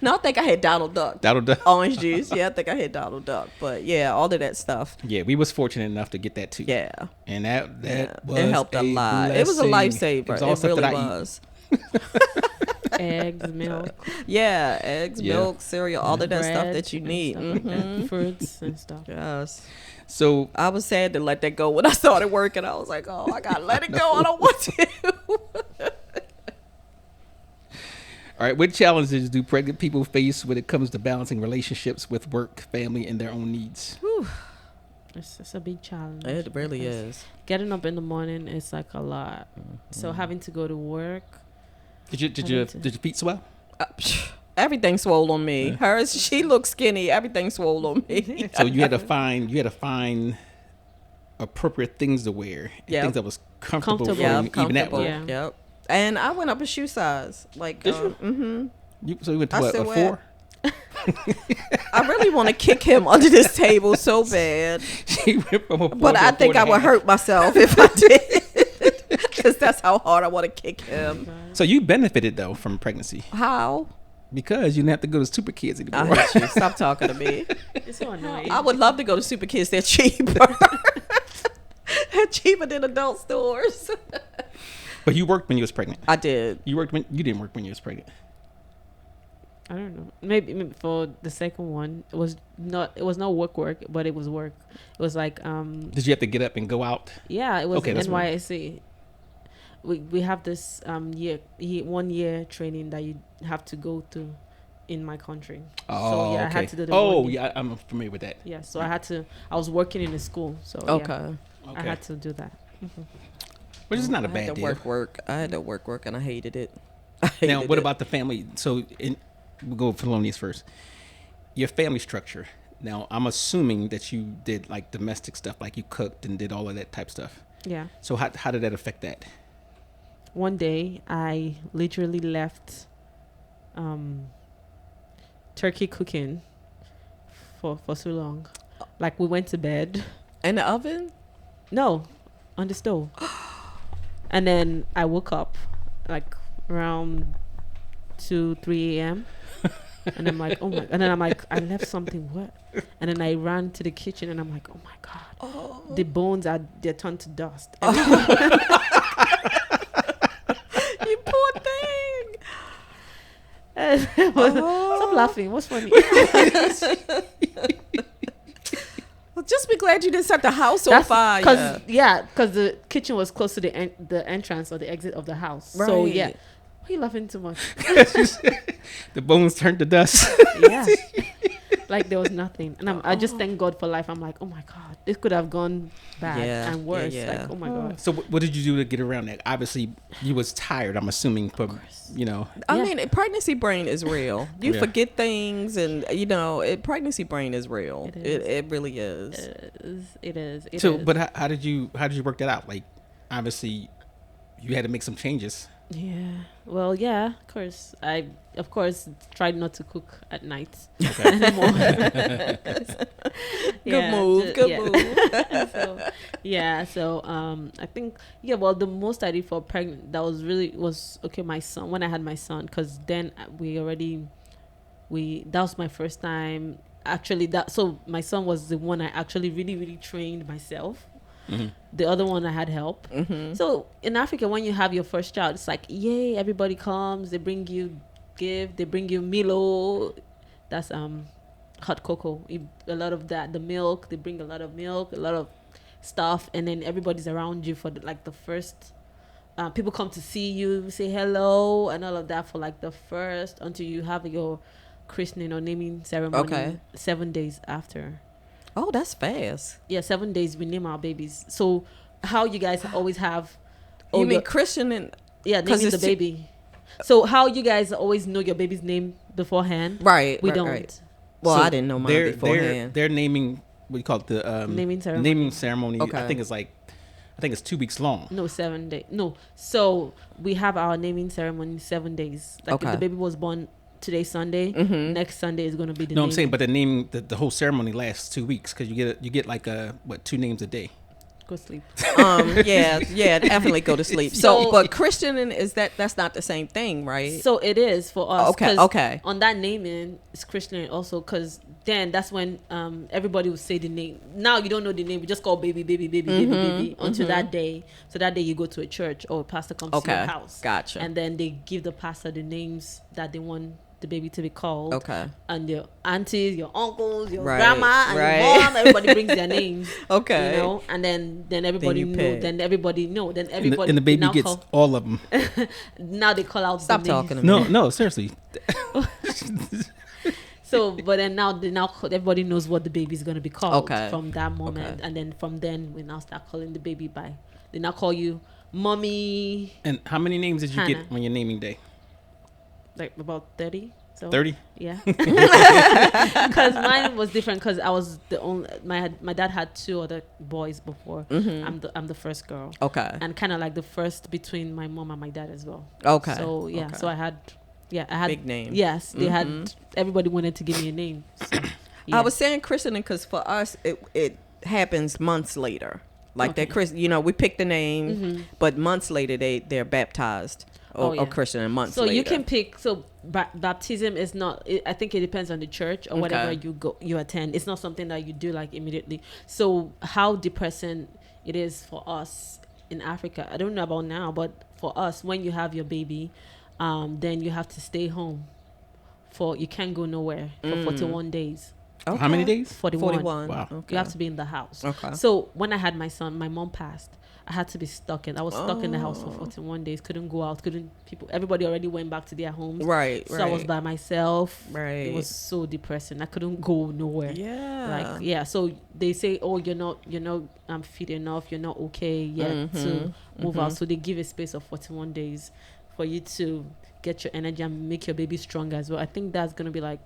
No, I think I had Donald Duck. Orange juice. Yeah, I think I had Donald Duck. But yeah, all of that stuff. Yeah, we was fortunate enough to get that too. Yeah. And that was it helped a lot. blessing. It was a lifesaver. It, was It really that was. Eggs, milk, Yeah, eggs, milk, cereal, all of that stuff bread that you and need. stuff like that. Fruits and stuff. Yes. So I was sad to let that go when I started working. I was like, oh, I gotta let it go. I don't want to. all right, what challenges do pregnant people face when it comes to balancing relationships with work, family, and their own needs? It's a big challenge. It really because is. Getting up in the morning is like a lot. So having to go to work. Did your feet swell? Everything swole on me. Hers, she looks skinny. Everything swole on me. So you had to find appropriate things to wear, and things that was comfortable for you, even at work. Yeah. Yep. And I went up a shoe size. Like, Did you? Mm-hmm. So you went to I what, still a wear- 4? I really want to kick him under this table so bad. She went from a 4 But to I a think I would 4.5. hurt myself if I did. Because that's how hard I want to kick him. So you benefited though from pregnancy How? because you didn't have to go to Super Kids I anymore. hate you. Stop talking to me. It's so annoying. I would love to go to Super Kids. They're cheaper. They're cheaper than adult stores. But you worked when you was pregnant. I did. You didn't work when you was pregnant. I don't know. Maybe for the second one, it was not work, but it was work. It was like Did you have to get up and go out? yeah, it was Okay, that's NYSC. We have this 1 year training that you have to go through in my country. Oh, so yeah, okay. I had to do the Oh, 1 year. yeah, I'm familiar with that. Yeah, so I was working in a school, so Okay. yeah, I had to do that. Which is not a I bad had to deal. work. I had to work, and I hated it. Now, what about the family? So, we'll go for Thelonious first. Your family structure. Now, I'm assuming that you did like domestic stuff, like you cooked and did all of that type stuff. Yeah. So, how did that affect that? One day, I literally left turkey cooking for so long. Like, we went to bed. In the oven? No, on the stove. And then I woke up like around 2-3 a.m. And I'm like, oh my, and then I'm like, I left something wet. And then I ran to the kitchen and I'm like, oh my God, the bones they're turned to dust. You poor Yes. Stop laughing. What's funny? Well, just be glad you didn't set the house on fire. Because the kitchen was close to the entrance or the exit of the house. Right. So yeah. Why are you laughing too much? The bones turned to dust. Yeah. Like there was nothing. And I just thank God for life. I'm like, oh my God, this could have gone bad and worse. Yeah. Like, oh my God. So what did you do to get around that? Obviously, you was tired, I'm assuming, from, I mean, pregnancy brain is real. You Yeah. forget things, and pregnancy brain is real. It really is. It is. So, but how did you work that out? Like, obviously, you had to make some changes. Yeah. Well, yeah, of course. I, tried not to cook at night Okay. anymore. Good move. So, I think, well, the most I did for pregnant, that was my son, when I had my son, because then that was my first time. Actually, so my son was the one I actually really, really trained myself. Mm-hmm. The other one I had help. Mm-hmm. So in Africa, when you have your first child, it's like, yay, everybody comes, they bring you gift, they bring you Milo, that's hot cocoa, a lot of that, the milk, they bring a lot of milk, a lot of stuff, and then everybody's around you for the first, people come to see you, say hello and all of that for like the first, until you have your christening or naming ceremony 7 days after. Oh, that's fast. Yeah, 7 days we name our babies. So how you guys always have... You mean Christian and... Yeah, naming the baby. So how you guys always know your baby's name beforehand? Right. We don't. Right. Well, So I didn't know mine beforehand. They're naming, what do you call it? The naming ceremony. Okay. I think it's 2 weeks long. No, 7 days. No. So we have our naming ceremony 7 days. Like if the baby was born... Today Sunday, next Sunday is going to be the name. I'm saying, but the naming, the whole ceremony lasts 2 weeks because you get like 2 names a day. Go sleep. Definitely go to sleep. So, but Christian that's not the same thing, right? So it is for us. Okay. On that naming, it's Christian also, because then that's when everybody will say the name. Now you don't know the name, we just call baby until that day. So that day you go to a church or a pastor comes to your house. Gotcha. And then they give the pastor the names that they want the baby to be called. Okay. And your aunties, your uncles, your grandma, and your mom, everybody brings their names. Okay. And then everybody Then everybody and the baby gets all of them. Now they call out. Stop the talking to names. me. No, seriously. So, but then now everybody knows what the baby's gonna be called from that moment, Okay. and then from then we now start calling the baby by. They now call you mommy. And how many names did you Hannah. get on your naming day? Like about 30. So 30? Yeah. Because mine was different, because I was the only. My dad had 2 other boys before. Mm-hmm. I'm the first girl. Okay. And kind of like the first between my mom and my dad as well. Okay. So yeah. Okay. So I had big name. Yes, they had. Everybody wanted to give me a name. So, yeah. I was saying christening because for us it happens months later. Like that we pick the name, but months later they're baptized or Christian, and months so later. You can pick. So baptism is not. I think it depends on the church or whatever you attend. It's not something that you do like immediately. So how depressing it is for us in Africa. I don't know about now, but for us, when you have your baby, then you have to stay home. You can't go nowhere for 41 days. Okay. How many days? 41. Wow. Okay. You have to be in the house. Okay. So when I had my son, my mom passed. I had to be stuck in. I was stuck in the house for 41 days. Couldn't go out. Everybody already went back to their homes. Right. So I was by myself. Right. It was so depressing. I couldn't go nowhere. Yeah. So they say, oh, you're not fit enough. You're not okay yet to move out. So they give a space of 41 days for you to get your energy and make your baby stronger as well. I think that's gonna be like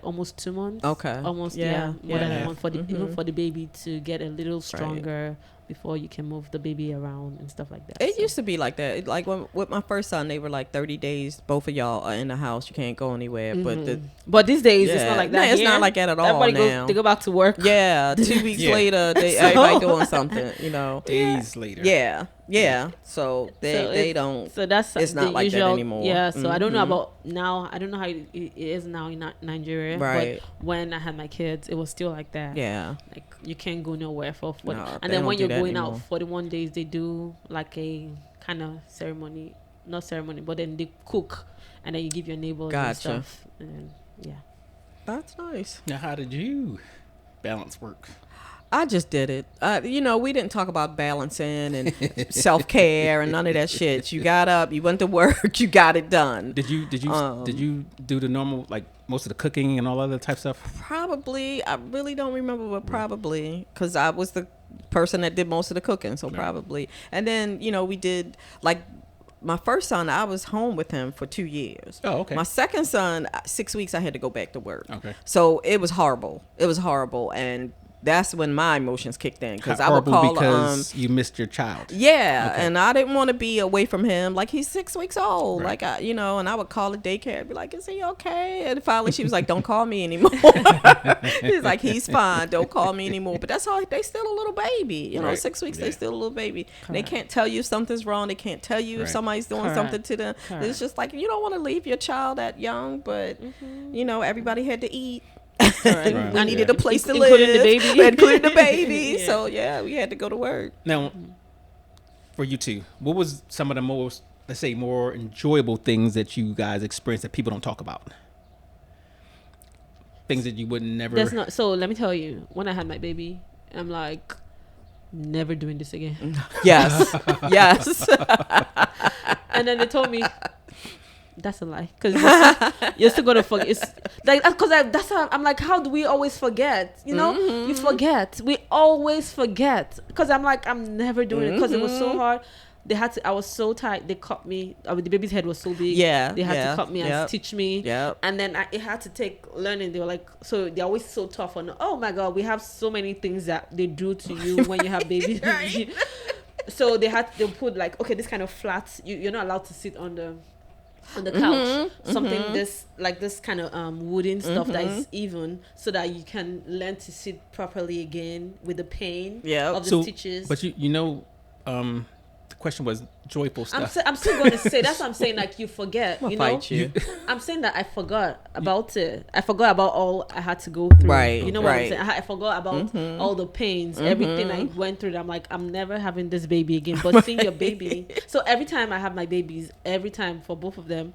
almost 2 months. Okay. Almost more than a month for even for the baby to get a little stronger before you can move the baby around and stuff like that. It used to be like that. Like with my first son, they were like 30 days. Both of y'all are in the house. You can't go anywhere. But these days it's not like that. No, it's not like that at all. Everybody now. they go back to work. Yeah. 2 weeks later, everybody doing something. Days later. Yeah. So they don't. So that's it's not like usual, that anymore. Yeah. So I don't know about now. I don't know how it is now in Nigeria. Right. But when I had my kids, it was still like that. Yeah. Like you can't go nowhere for 40. No, and then when you're going anymore. out 41 days, they do like a kind of ceremony not ceremony, but then they cook, and then you give your neighbors and Gotcha. stuff. And then, yeah. That's nice. Now, how did you balance work? I just did it. We didn't talk about balancing and self-care and none of that shit. You got up, you went to work, you got it done. Did you do the normal, like most of the cooking and all other type stuff? Probably. I really don't remember, but probably because I was the person that did most of the cooking, so probably. And then we did like my first son. I was home with him for 2 years. Oh, okay. My second son, 6 weeks, I had to go back to work. Okay. So it was horrible. And that's when my emotions kicked in because I would Horrible call because you missed your child. Yeah, Okay. and I didn't want to be away from him. Like, he's 6 weeks old. Right. Like, and I would call the daycare and be like, is he okay? And finally she was like, don't call me anymore. He's like, he's fine. Don't call me anymore. But that's how they still a little baby. Right. 6 weeks, Yeah. they still a little baby. They Correct. can't tell you if something's wrong. They can't tell you if Right. somebody's doing Correct. something to them. Correct. It's just like, you don't want to leave your child that young, but, everybody had to eat. Right. We needed a place to Including live. the baby. Including the baby. Yeah. So, we had to go to work. Now, for you two, what was some of the most, let's say, more enjoyable things that you guys experienced that people don't talk about? Things that you would never. That's not. So let me tell you, when I had my baby, I'm like, never doing this again. Yes. Yes. And then they told me, that's a lie, because you're still gonna forget. It's like, because that's how I'm like, how do we always forget? You forget. We always forget. Because I'm like, I'm never doing it because it was so hard. They had to. I was so tight. They cut me. The baby's head was so big. Yeah, They had yeah, to cut me and yep. stitch me. Yep. And then it had to take learning. They were like, so they're always so tough on. Oh my God, we have so many things that they do to you when you have babies. Right. So they put like, okay, this kind of flat. You're not allowed to sit on the couch. Something this kind of wooden stuff that is even, so that you can learn to sit properly again with the pain of the stitches. But the question was joyful stuff. I'm still going to say, that's what I'm saying, like, you forget, Fight you. I'm saying that I forgot about it. I forgot about all I had to go through. Right, You know what right. I'm saying? I forgot about all the pains, everything I went through. I'm like, I'm never having this baby again. But seeing your baby. So every time I have my babies, every time for both of them,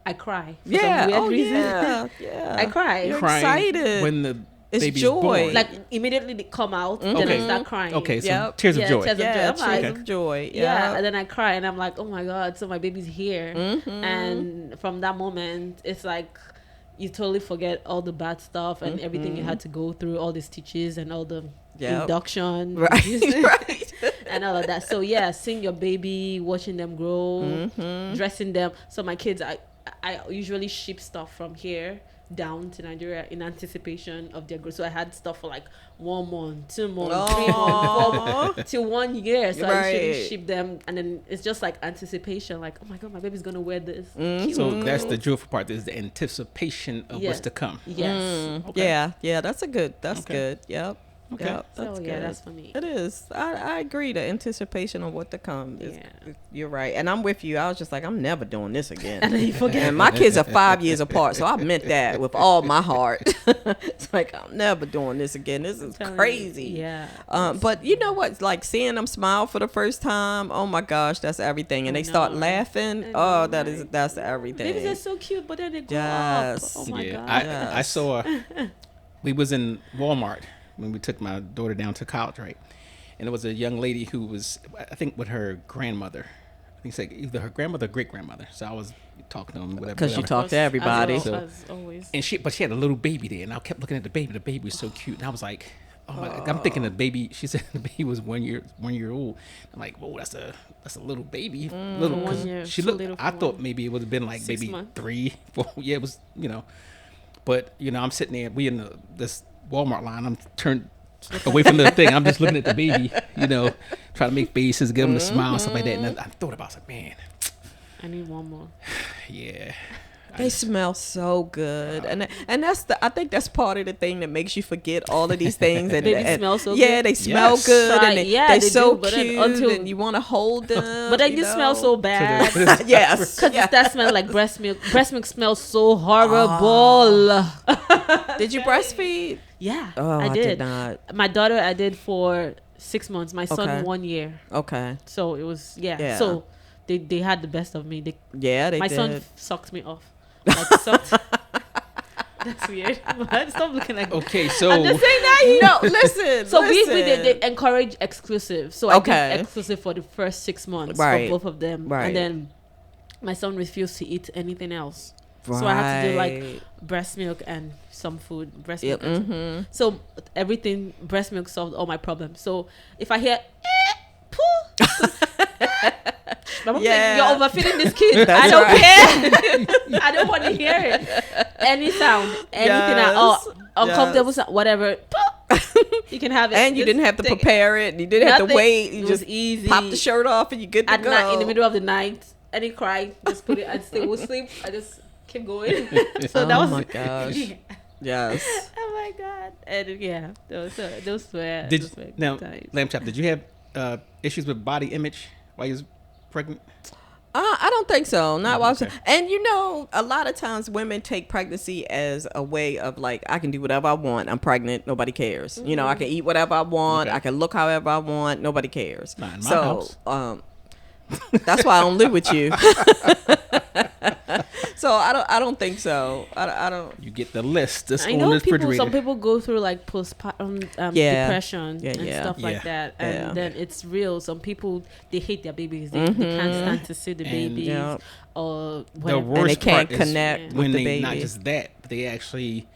I cry. For some weird reason. Yeah. I cry. You're Crying excited. when the It's baby's joy. born. Like, immediately they come out, then Okay. I start crying. Okay, so Yep. tears of Yeah, joy. tears of Yeah, joy. I'm like, tears of joy. yeah, and then I cry and I'm like, oh my God, so my baby's here. Mm-hmm. And from that moment, it's like you totally forget all the bad stuff and everything you had to go through, all the stitches and all the induction Right. Right. and all of that. So yeah, seeing your baby, watching them grow, dressing them. So my kids, I usually ship stuff from here down to Nigeria in anticipation of their growth. So I had stuff for like 1 month, 2 months, 3 months, 4 months, till 1 year. So I usually ship them, and then it's just like anticipation, like, oh my God, my baby's gonna wear this. So that's the joyful part, is the anticipation of what's to come. Yes. Okay. Yeah, that's Okay. good. Yep. Okay. Yep, So that's yeah, good. that's for me. It is. I agree. The anticipation of what to come. Yeah. You're right. And I'm with you. I was just like, I'm never doing this again. And then you forget. And my kids are 5 years apart, so I meant that with all my heart. It's like, I'm never doing this again. This is crazy. Yeah. But you know what? Like, seeing them smile for the first time, oh my gosh, that's everything. And they start laughing. I know, that's everything. Babies are so cute, but then they grow Yes. up. Oh my God. I saw. We was in Walmart when we took my daughter down to college, right? And there was a young lady who was, I think, with her grandmother. I think it's like either her grandmother or great grandmother. So I was talking to them, whatever. Because you whatever. talk to everybody. As always. And she had a little baby there, and I kept looking at the baby. The baby was so cute, and I was like, "Oh my God!" I'm thinking the baby. She said the baby was 1 year old. I'm like, "Whoa, that's a little baby, little." 1 year, She so looked. little for I thought one. maybe it would have been like 6 maybe months. 3, 4. Yeah, it was, But I'm sitting there. We in this Walmart line. I'm turned away from the thing. I'm just looking at the baby. Trying to make faces, get them to smile, and stuff like that. And I thought about it. I was like, man, I need one more. yeah. They smell so good, and that's I think that's part of the thing that makes you forget all of these things. And Babies smell so yeah, good? they smell Yes. good, Right, and they, yeah, they're they so do, but then cute, until- and you want to hold them. But then you smell so bad. Yes, Because it's that smell like breast milk. Breast milk smells so horrible. Did you breastfeed? Yeah, Oh, I did. not. My daughter, I did for 6 months. My son, Okay. 1 year. Okay. So it was, Yeah. So they had the best of me. They My son sucked me off. Like, sucked. That's weird. Stop looking like. Okay, so I'm just saying that. No, listen. So they encourage exclusive. So I did exclusive for the first 6 months for both of them, and then my son refused to eat anything else. Right. So I had to do like breast milk and some food, breast milk. So everything, breast milk solved all my problems. So if I hear, poo, my mom said, you're overfeeding this kid. I don't care. I don't want to hear it. Any sound, anything at all, uncomfortable sound, whatever. You can have it. And you didn't have to prepare it. You didn't have to wait. You just easy. Pop the shirt off and you good to at go. Night, in the middle of the night, and he cried. Just put it and stay with sleep. I just keep going. So that was. Oh my gosh. Yes. Oh my god. And yeah, those were. Now, Lamb Chop, did you have issues with body image while you was pregnant? I don't think so. Not while and a lot of times women take pregnancy as a way of like, I can do whatever I want. I'm pregnant. Nobody cares. I can eat whatever I want. I can look however I want. Nobody cares. Not in my house. That's why I don't live with you. So I don't think so. I don't. You get the list. That's I on know the refrigerator. some people go through like postpartum depression and stuff like that, and then it's real. Some people, they hate their babies. They can't stand to see the babies, or the worst and they can't part connect is with when the they baby. not just that, but they actually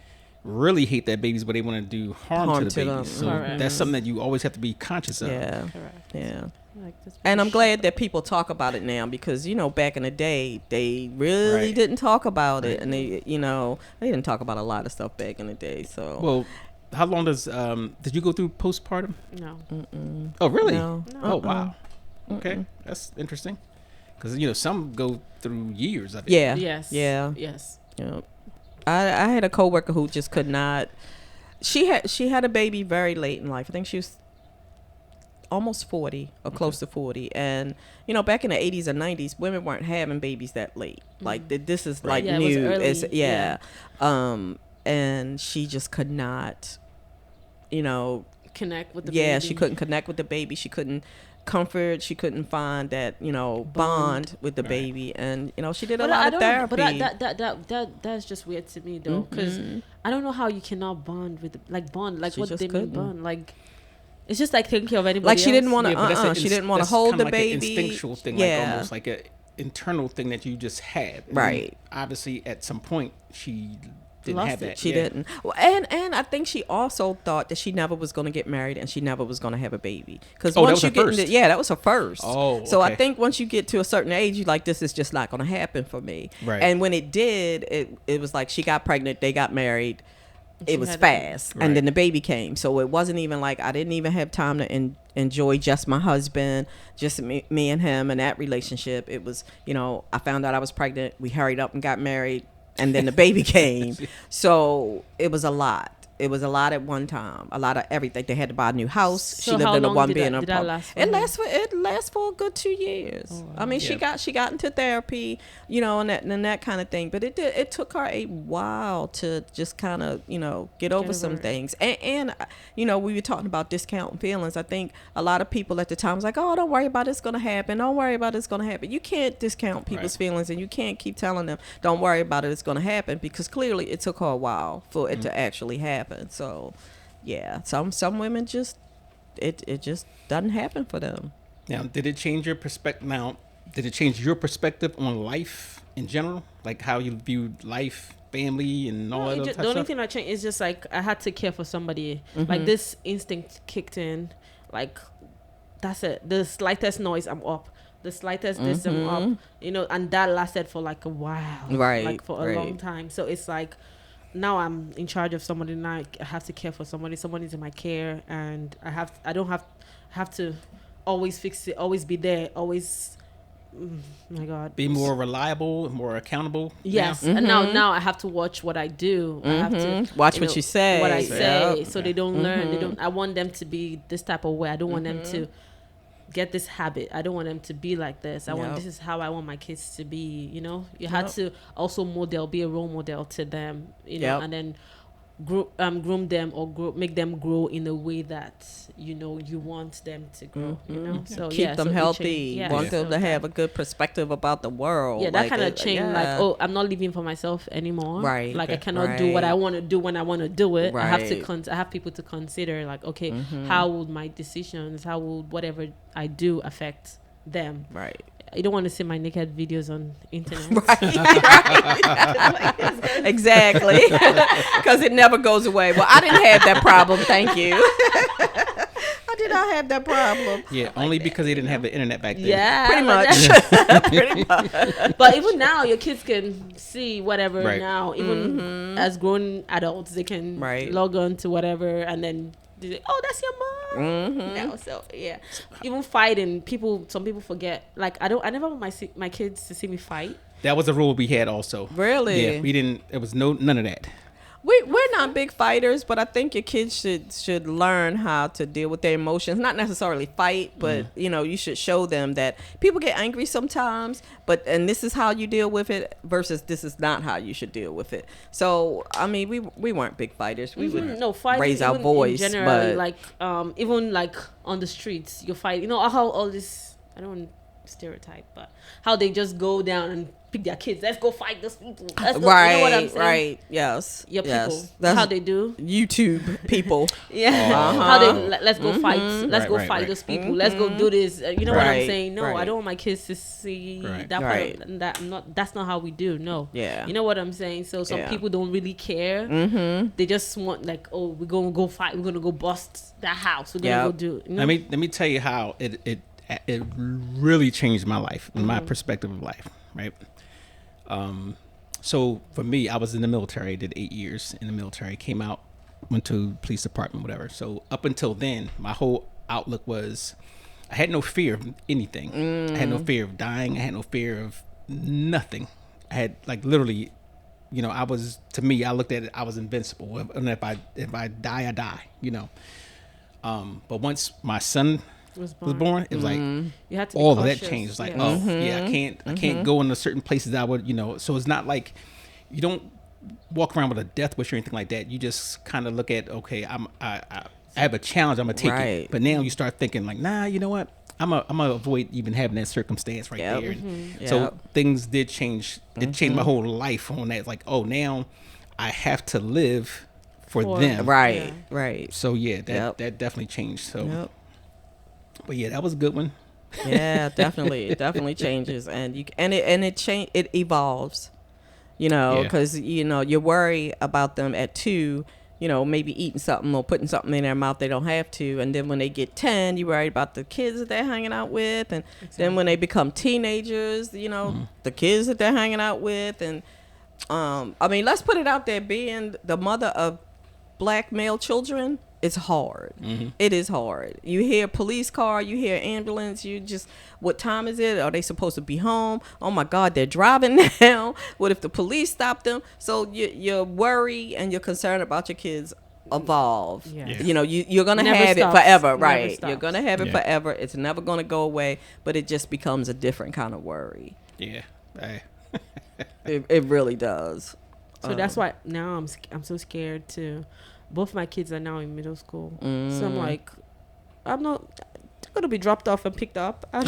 really hate their babies, but they want to do harm to the babies. So that's something that you always have to be conscious of. Yeah, correct. Yeah. And I'm glad that people talk about it now, because back in the day they really didn't talk about it, and they didn't talk about a lot of stuff back in the day. So well, how long did you go through postpartum? No. Mm-mm. Oh really? No. Oh wow. Okay, that's interesting, because some go through years of it. Yeah. Yes. Yeah. Yes. Yeah. I had a coworker who just could not. She had a baby very late in life. I think she was almost 40 or close to 40, and back in the 80s and 90s, women weren't having babies that late. Like this is like new. It was early. And she just could not connect with the baby. She couldn't connect with the baby. She couldn't comfort. She couldn't find that bond with the baby, and she did a lot of therapy. But that's just weird to me though, because I don't know how you cannot bond with what they mean bond. Like, it's just like taking care of anybody. Like she else. didn't want to. She didn't want to hold the baby. An instinctual thing, like almost like an internal thing that you just had. Right. Obviously, at some point, she didn't have that. She didn't. Well, and I think she also thought that she never was going to get married and she never was going to have a baby. Because once you get into, that was her first. Oh, so I think once you get to a certain age, you're like, this is just not going to happen for me. Right. And when it did, it was like she got pregnant, they got married. It was fast, and then the baby came. So it wasn't even like I didn't even have time to enjoy just my husband, just me and him, and that relationship. It was, I found out I was pregnant. We hurried up and got married, and then the baby came. So it was a lot. It was a lot at one time. A lot of everything. They had to buy a new house. So she lived in a one bedroom apartment. It lasts for a good 2 years. Oh, wow. I mean, she got into therapy, and that kind of thing. But it took her a while to just kind of get over some things. And we were talking about discounting feelings. I think a lot of people at the time was like, oh, don't worry about it, it's gonna happen. Don't worry about it, it's gonna happen. You can't discount people's feelings, and you can't keep telling them don't worry about it, it's gonna happen, because clearly it took her a while for it to actually happen. So some women just it just doesn't happen for them. Now, did it change your perspective? Did it change your perspective on life in general, like how you viewed life, family, and all that other type of stuff? The only thing that changed is just like I had to care for somebody. Like this instinct kicked in. Like that's it. The slightest noise, I'm up. The slightest this, I'm up. And that lasted for like a while, right? Like for a long time. So it's like, now I'm in charge of somebody, and I have to care for somebody. Somebody's in my care, and I don't have to always fix it, always be there, always. My God. Be more reliable, more accountable. Yes, and now I have to watch what I do. I have to watch what you say. What I say, so they don't learn. They don't. I want them to be this type of way. I don't want them to get this habit. I don't want them to be like this. I want, this is how I want my kids to be. You have to also model, be a role model to them. And then groom them or make them grow in a way that you want them to grow. So keep them healthy. Want them to have a good perspective about the world. Yeah, that kind of change. Like, I'm not living for myself anymore. Right. Like I cannot do what I want to do when I want to do it. Right. I have people to consider. Like, okay, how would my decisions, how would whatever I do affect them? Right. You don't want to see my naked videos on internet. Right. Exactly. Because it never goes away. Well, I didn't have that problem. Thank you. I did not have that problem. Yeah, only because they didn't have the internet back then. Yeah, pretty much. But even now, your kids can see whatever now. Even Mm-hmm. as grown adults, they can log on to whatever and then they say, oh, that's your mom. Mm-hmm. So yeah, even fighting, some people forget. Like I never want my kids to see me fight. That was a rule we had also. Really? Yeah, we didn't. It was none of that. We're not big fighters, but I think your kids should learn how to deal with their emotions. Not necessarily fight, but you should show them that people get angry sometimes, and this is how you deal with it versus this is not how you should deal with it. So I mean, we weren't big fighters. We would raise our voice, in general, but like even like on the streets, you fight. You know how all this, I don't stereotype, but how they just go down and pick their kids. Let's go fight those people. Let's go, right, you know what I'm saying? Right. Yes. Your people. That's That's how they do. YouTube people. Yeah. How they let's go fight. Let's go fight those people. Let's go do this. You know what I'm saying? No, I don't want my kids to see that part. That's not how we do. No. Yeah. You know what I'm saying? So some people don't really care. They just want like, oh, we're gonna go fight. We're gonna go bust that house. We're gonna go do. You know? Let me tell you how it really changed my life and my perspective of life. Right. So for me, I was in the military. I did 8 years in the military. Came out, went to police department, whatever. So up until then, my whole outlook was, I had no fear of anything. I had no fear of dying. I had no fear of nothing. I had like literally, I looked at it, I was invincible. And if I die, I die. But once my son was born, it was like you had to all be of cautious. that changed. It's like, I can't go into certain places that I would, so it's not like you don't walk around with a death wish or anything like that. You just kind of look at, okay, I have a challenge, I'm gonna take it. But now you start thinking like, nah, you know what? I'm gonna avoid even having that circumstance right there. So things did change. It changed my whole life on that. It's like, oh, now I have to live for them. Right. So yeah, that definitely changed. So but yeah, that was a good one. Yeah, definitely. It definitely changes, and it evolves, because you worry about them at 2, maybe eating something or putting something in their mouth they don't have to, and then when they get 10, you worry about the kids that they're hanging out with, and then when they become teenagers, the kids that they're hanging out with, and I mean, let's put it out there, being the mother of black male children, it's hard. It is hard. You hear police car, you hear ambulance, you just, what time is it? Are they supposed to be home? Oh my God, they're driving now. What if the police stop them? So your worry and your concern about your kids evolve. You're gonna have it forever, right? You're gonna have it forever. It's never gonna go away, but it just becomes a different kind of worry. It really does. So that's why now I'm so scared too. Both my kids are now in middle school, so I'm like, they're gonna be dropped off and picked up. No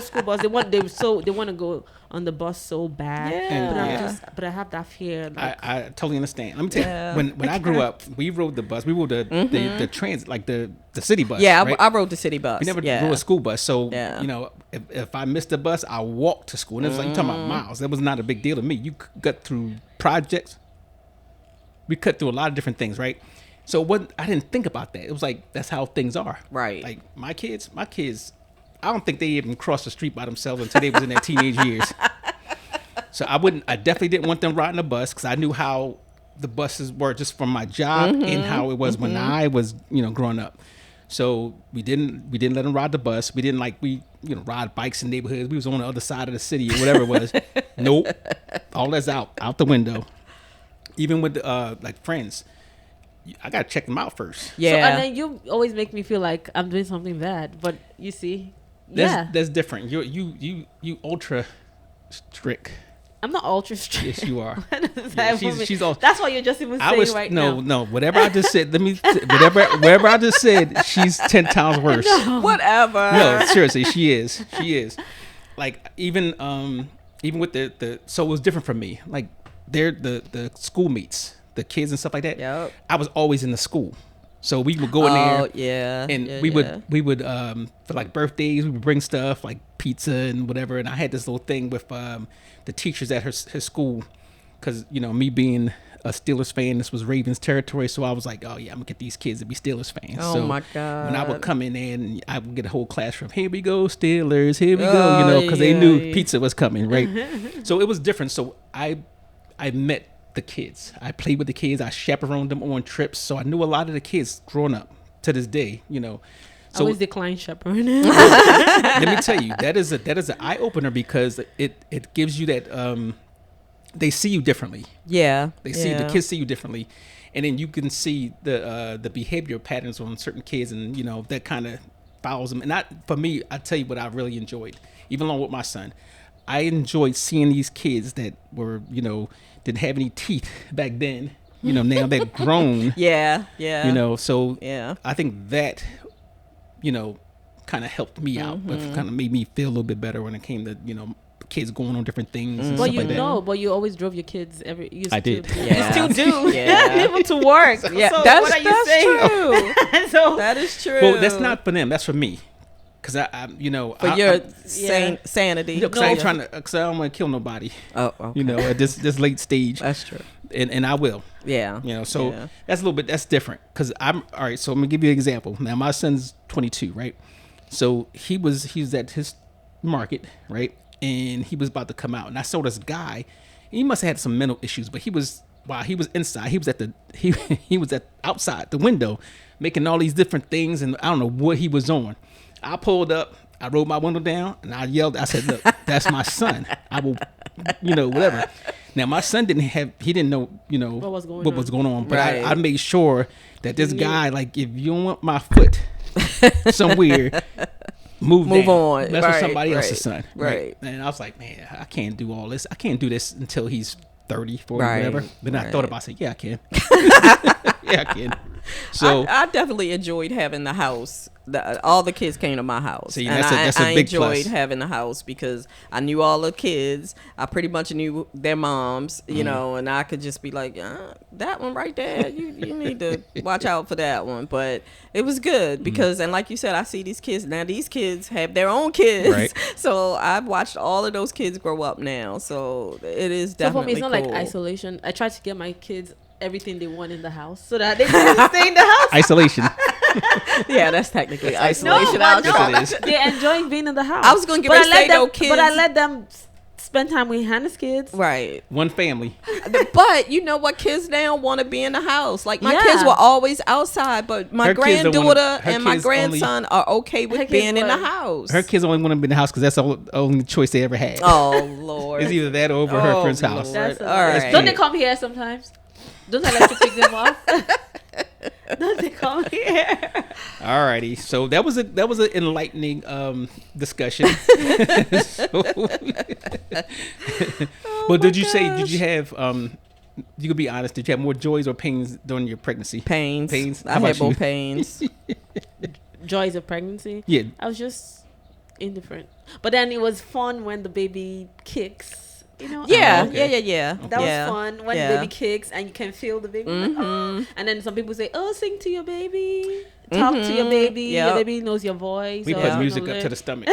school bus. They want to go on the bus so bad. But I have that fear. Like, I totally understand. Let me tell you, when I grew up, we rode the bus. We rode the transit, like the city bus. Yeah, right? I rode the city bus. We never rode a school bus. So if I missed the bus, I walked to school. And it was like, you're talking about miles. That was not a big deal to me. You got through projects. We cut through a lot of different things, right? So I didn't think about that. It was like, that's how things are. Right. Like my kids, I don't think they even crossed the street by themselves until they was in their teenage years. So I definitely didn't want them riding a bus, because I knew how the buses were just from my job and how it was when I was, growing up. So we didn't let them ride the bus. We didn't ride bikes in neighborhoods. We was on the other side of the city or whatever it was. Nope. All that's out the window. Even with like friends, I gotta check them out first. Yeah. So, and then you always make me feel like I'm doing something bad, but you see, that's different. You ultra strict. I'm not ultra strict. Yes, you are. Yeah, she's all. That's what you're just even saying now. No. Whatever I just said. Whatever I just said. She's 10 times worse. No. Whatever. No, seriously, she is. Like even with the so it was different for me. Like they're the school meets, the kids and stuff like that. Yep. I was always in the school. So we would go in there, yeah, and we would for like birthdays we would bring stuff like pizza and whatever. And I had this little thing with the teachers at her school, because me being a Steelers fan, this was Ravens territory. So I was like, oh yeah, I'm gonna get these kids to be Steelers fans. Oh so my God! When I would come in there, and I would get a whole classroom. Here we go, Steelers. Here we go. Because they knew pizza was coming, right? So it was different. So I met the kids. I played with the kids. I chaperoned them on trips. So I knew a lot of the kids growing up to this day, So I always decline chaperoning. let me tell you, that is an eye opener, because it gives you that they see you differently. Yeah. The kids see you differently. And then you can see the behavior patterns on certain kids, and that kind of follows them. And for me, I tell you what I really enjoyed, even along with my son. I enjoyed seeing these kids that were, didn't have any teeth back then. Now they're grown. Yeah. So yeah. I think that, kind of helped me out, but kind of made me feel a little bit better when it came to, kids going on different things. And but stuff like that. But you always drove your kids I did. Yeah. You still do. Yeah. Even to work. Yeah, so that's what are you saying? true. So That is true. Well, that's not for them. That's for me. Because for your sanity. Because I ain't trying to. Because I don't want to kill nobody. Oh, okay. At this late stage. That's true. And I will. Yeah. So yeah. that's different. Because all right. So I'm gonna give you an example. Now my son's 22, right? So he was at his market, right? And he was about to come out, and I saw this guy. He must have had some mental issues, but he was inside. He was he was at outside the window, making all these different things, and I don't know what he was on. I pulled up, I rolled my window down, and I yelled. I said, "Look, that's my son. I will, whatever." Now my son didn't know, what was going on, but right. I made sure that this guy, like, if you don't want my foot somewhere, move on. That's for somebody else's son. Right. And I was like, man, I can't do all this. I can't do this until he's 30, 40, whatever. Then I thought about it. I said, yeah, I can. Yeah, I can. So I definitely enjoyed having the house. All the kids came to my house. See, and that's a I big enjoyed plus. having the house because I knew all the kids. I pretty much knew their moms, and I could just be like, that one right there, you need to watch out for that one. But it was good because, and like you said, I see these kids. Now these kids have their own kids. Right. So I've watched all of those kids grow up now. So it is definitely So for me, it's not cool. like isolation. I try to get my kids everything they want in the house so that they can stay in the house. Isolation. Yeah, that's technically isolation. Yes, it is. They enjoy being in the house. I was gonna give a say kids, but I let them spend time with Hannah's kids. Right. One family. But you know what? Kids now want to be in the house. Like my kids were always outside, but my granddaughter and my grandson are okay with being in the house. Her kids only want to be in the house because that's the only choice they ever had. Oh Lord. It's either that or over her friend's house. All right. Don't they come here sometimes? Don't I let you pick them off? Don't they come here? Alrighty, so that was an enlightening discussion. But did you have you could be honest, did you have more joys or pains during your pregnancy? Pains. How I had about more you? pains. Joys of pregnancy? Yeah. I was just indifferent. But then it was fun when the baby kicks. Yeah. That was fun when the baby kicks and you can feel the baby. Like, oh. And then some people say, "Oh, sing to your baby, talk to your baby. Your baby knows your voice." We put music up to the stomach.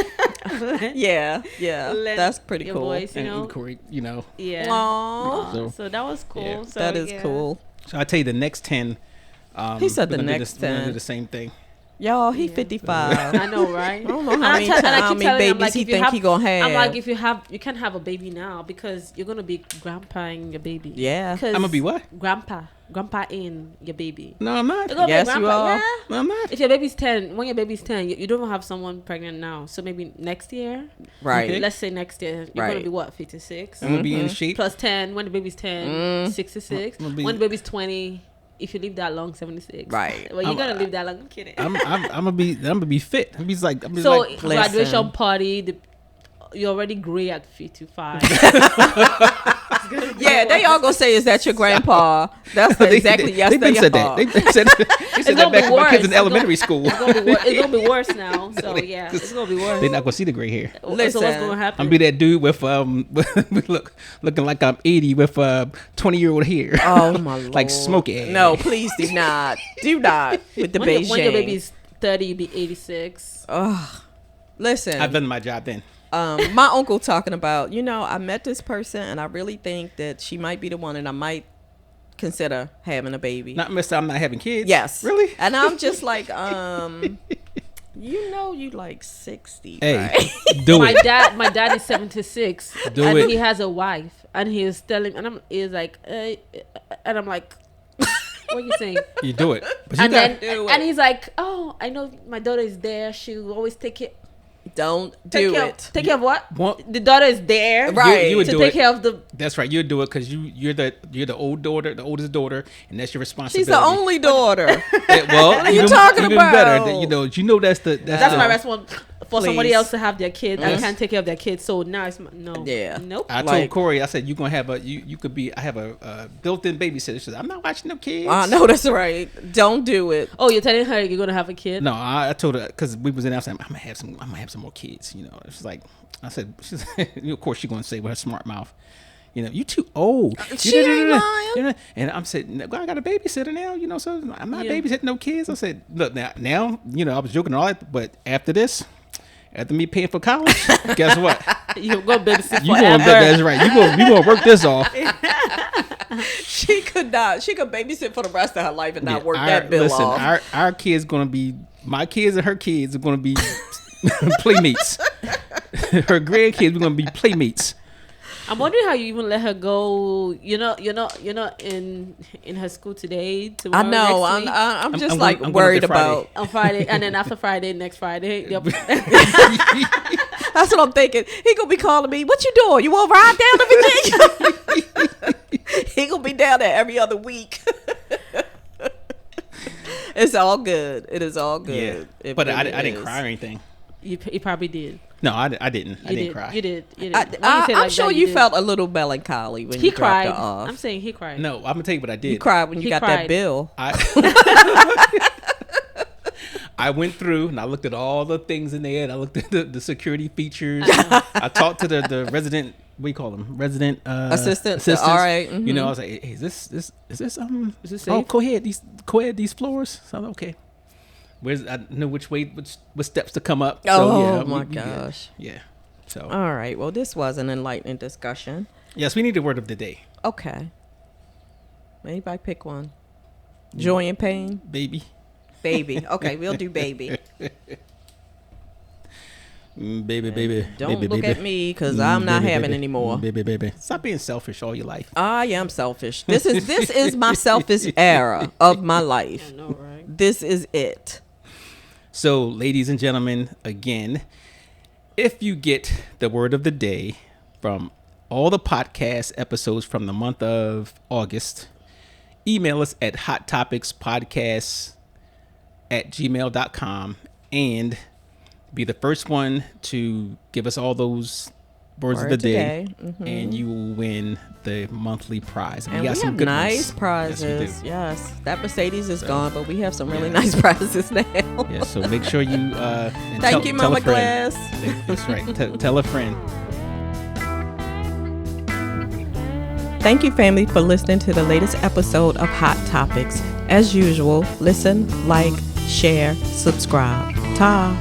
Yeah, that's pretty your cool. Voice, Yeah. Aww. So that was cool. Yeah. So, that is cool. So I tell you, the next 10. He said we're the gonna next we're gonna 10. do the same thing. Y'all, he 55. I know, right? I don't know how many babies he think he gonna have. I'm like, you can't have a baby now because you're gonna be grandpaing your baby. Yeah. I'm gonna be what? Grandpa-ing your baby. No, I'm not. Yes, you are. Yeah. No, I'm not. If your baby's 10, when your baby's 10, you don't have someone pregnant now. So maybe next year. Right. Okay. Let's say next year, you're Right. gonna be what, 56? I'm gonna be in shape. Plus 10 when the baby's 10, 66. I'm gonna be- When the baby's 20. If you live that long, 76. Right. Well, you're gonna live that long. I'm kidding. I'm gonna be fit. I'm gonna be so like graduation party, you're already gray at 55. Yeah, they all gonna say, "Is that your grandpa?" That's exactly. Yes, They've been said that. They said that back when my kids in elementary school. It's gonna be worse now. So yeah, it's gonna be worse. They're not gonna see the gray hair. Listen, so what's gonna happen? I'm be that dude with looking like I'm 80 with 20-year-old hair. Oh my Lord. Like smoky. No, please do not. Do not with the Beijing. When your baby's 30, you'll be 86. Ugh. Listen, I've done my job then. My uncle talking about, I met this person and I really think that she might be the one and I might consider having a baby. Not Mr. I'm not having kids. Yes. Really? And I'm just like, you like 60. Hey, right? do it. My dad is 76. Do and it. he has a wife. And he is telling, and he's like, and I'm like, what are you saying? You do it. But you And got then, and he's like, oh, I know my daughter is there. She will always take it. Don't do it. Take care of what? Well, The daughter is there, Right. You would to do take it. care of the. That's right. You'll do it because you're the oldest daughter, and that's your responsibility. She's the only daughter. Well, What are you even, talking even about? better. That's the That's my response for somebody Please. else to have their kid. I Yes. can't take care of their kid, so now it's no. Yeah. Nope. I told Corey, I said, you're going to have you could be, I have a built-in babysitter. She said, I'm not watching no kids. I know that's right. Don't do it. Oh, you're telling her you're gonna have a kid? No, I told her, because we was in there, I said, I'm going to have some more kids. She's like, I said, of course she's going to say with her smart mouth, you too old. She ain't lying. And I'm saying, well, I got a babysitter now, so I'm not Yeah. babysitting no kids. I said, look, now, I was joking and all that, but after this, after me paying for college, guess what? You're gonna babysit You going forever. that's right. You gonna work this off. She could not. She could babysit for the rest of her life and not work that bill off. Our kids gonna be, my kids and her kids are gonna be playmates. Her grandkids are gonna be playmates. I'm wondering how you even let her go. You're not in her school today. I know. Next week, I'm just I'm like going worried up there Friday. about. on Friday, and then after Friday, next Friday. Yep. That's what I'm thinking. He gonna be calling me. What you doing? You want to ride down to Virginia? He gonna be down there every other week. It's all good. It is all good. Yeah, It but really I didn't is. cry or anything. You probably did. No, I didn't. I didn't cry. You did. When you say I'm like sure that, you did. felt a little melancholy when He you dropped cried. her off. I'm saying he cried. No, I'm gonna tell you what I did. You cried when you He got that cried. bill. I went through and I looked at all the things in there, and I looked at the security features. I talked to the resident, what do you call them? Resident Assistants. assistants. All right. I was like, hey, is this Is this oh, safe? go ahead, these floors. So I'm like, okay. I know which steps to come up. So, Oh, yeah, my we good. gosh. Yeah. So All right. Well, this was an enlightening discussion. yes, we need the word of the day, Okay. Anybody pick one? Joy and pain? baby. Baby. Okay, we'll do baby. Baby. Don't baby, look baby. at me because I'm not Baby, having baby. anymore. Baby. Stop being selfish all your life. I am selfish. This is my selfish era of my life. I know, right? This is it. So, ladies and gentlemen, again, if you get the word of the day from all the podcast episodes from the month of August, email us at hottopicspodcast@gmail.com and be the first one to give us all those words of the day, and you will win the monthly prize. And we got some have good nice ones. prizes. Yes, Yes, that Mercedes is gone, but we have some really nice prizes now. yeah, so make sure you and Thank you, tell Mama a friend. Glass. That's right. Tell a friend. Thank you, family, for listening to the latest episode of Hot Topics. As usual, listen, like, share, subscribe. Ta.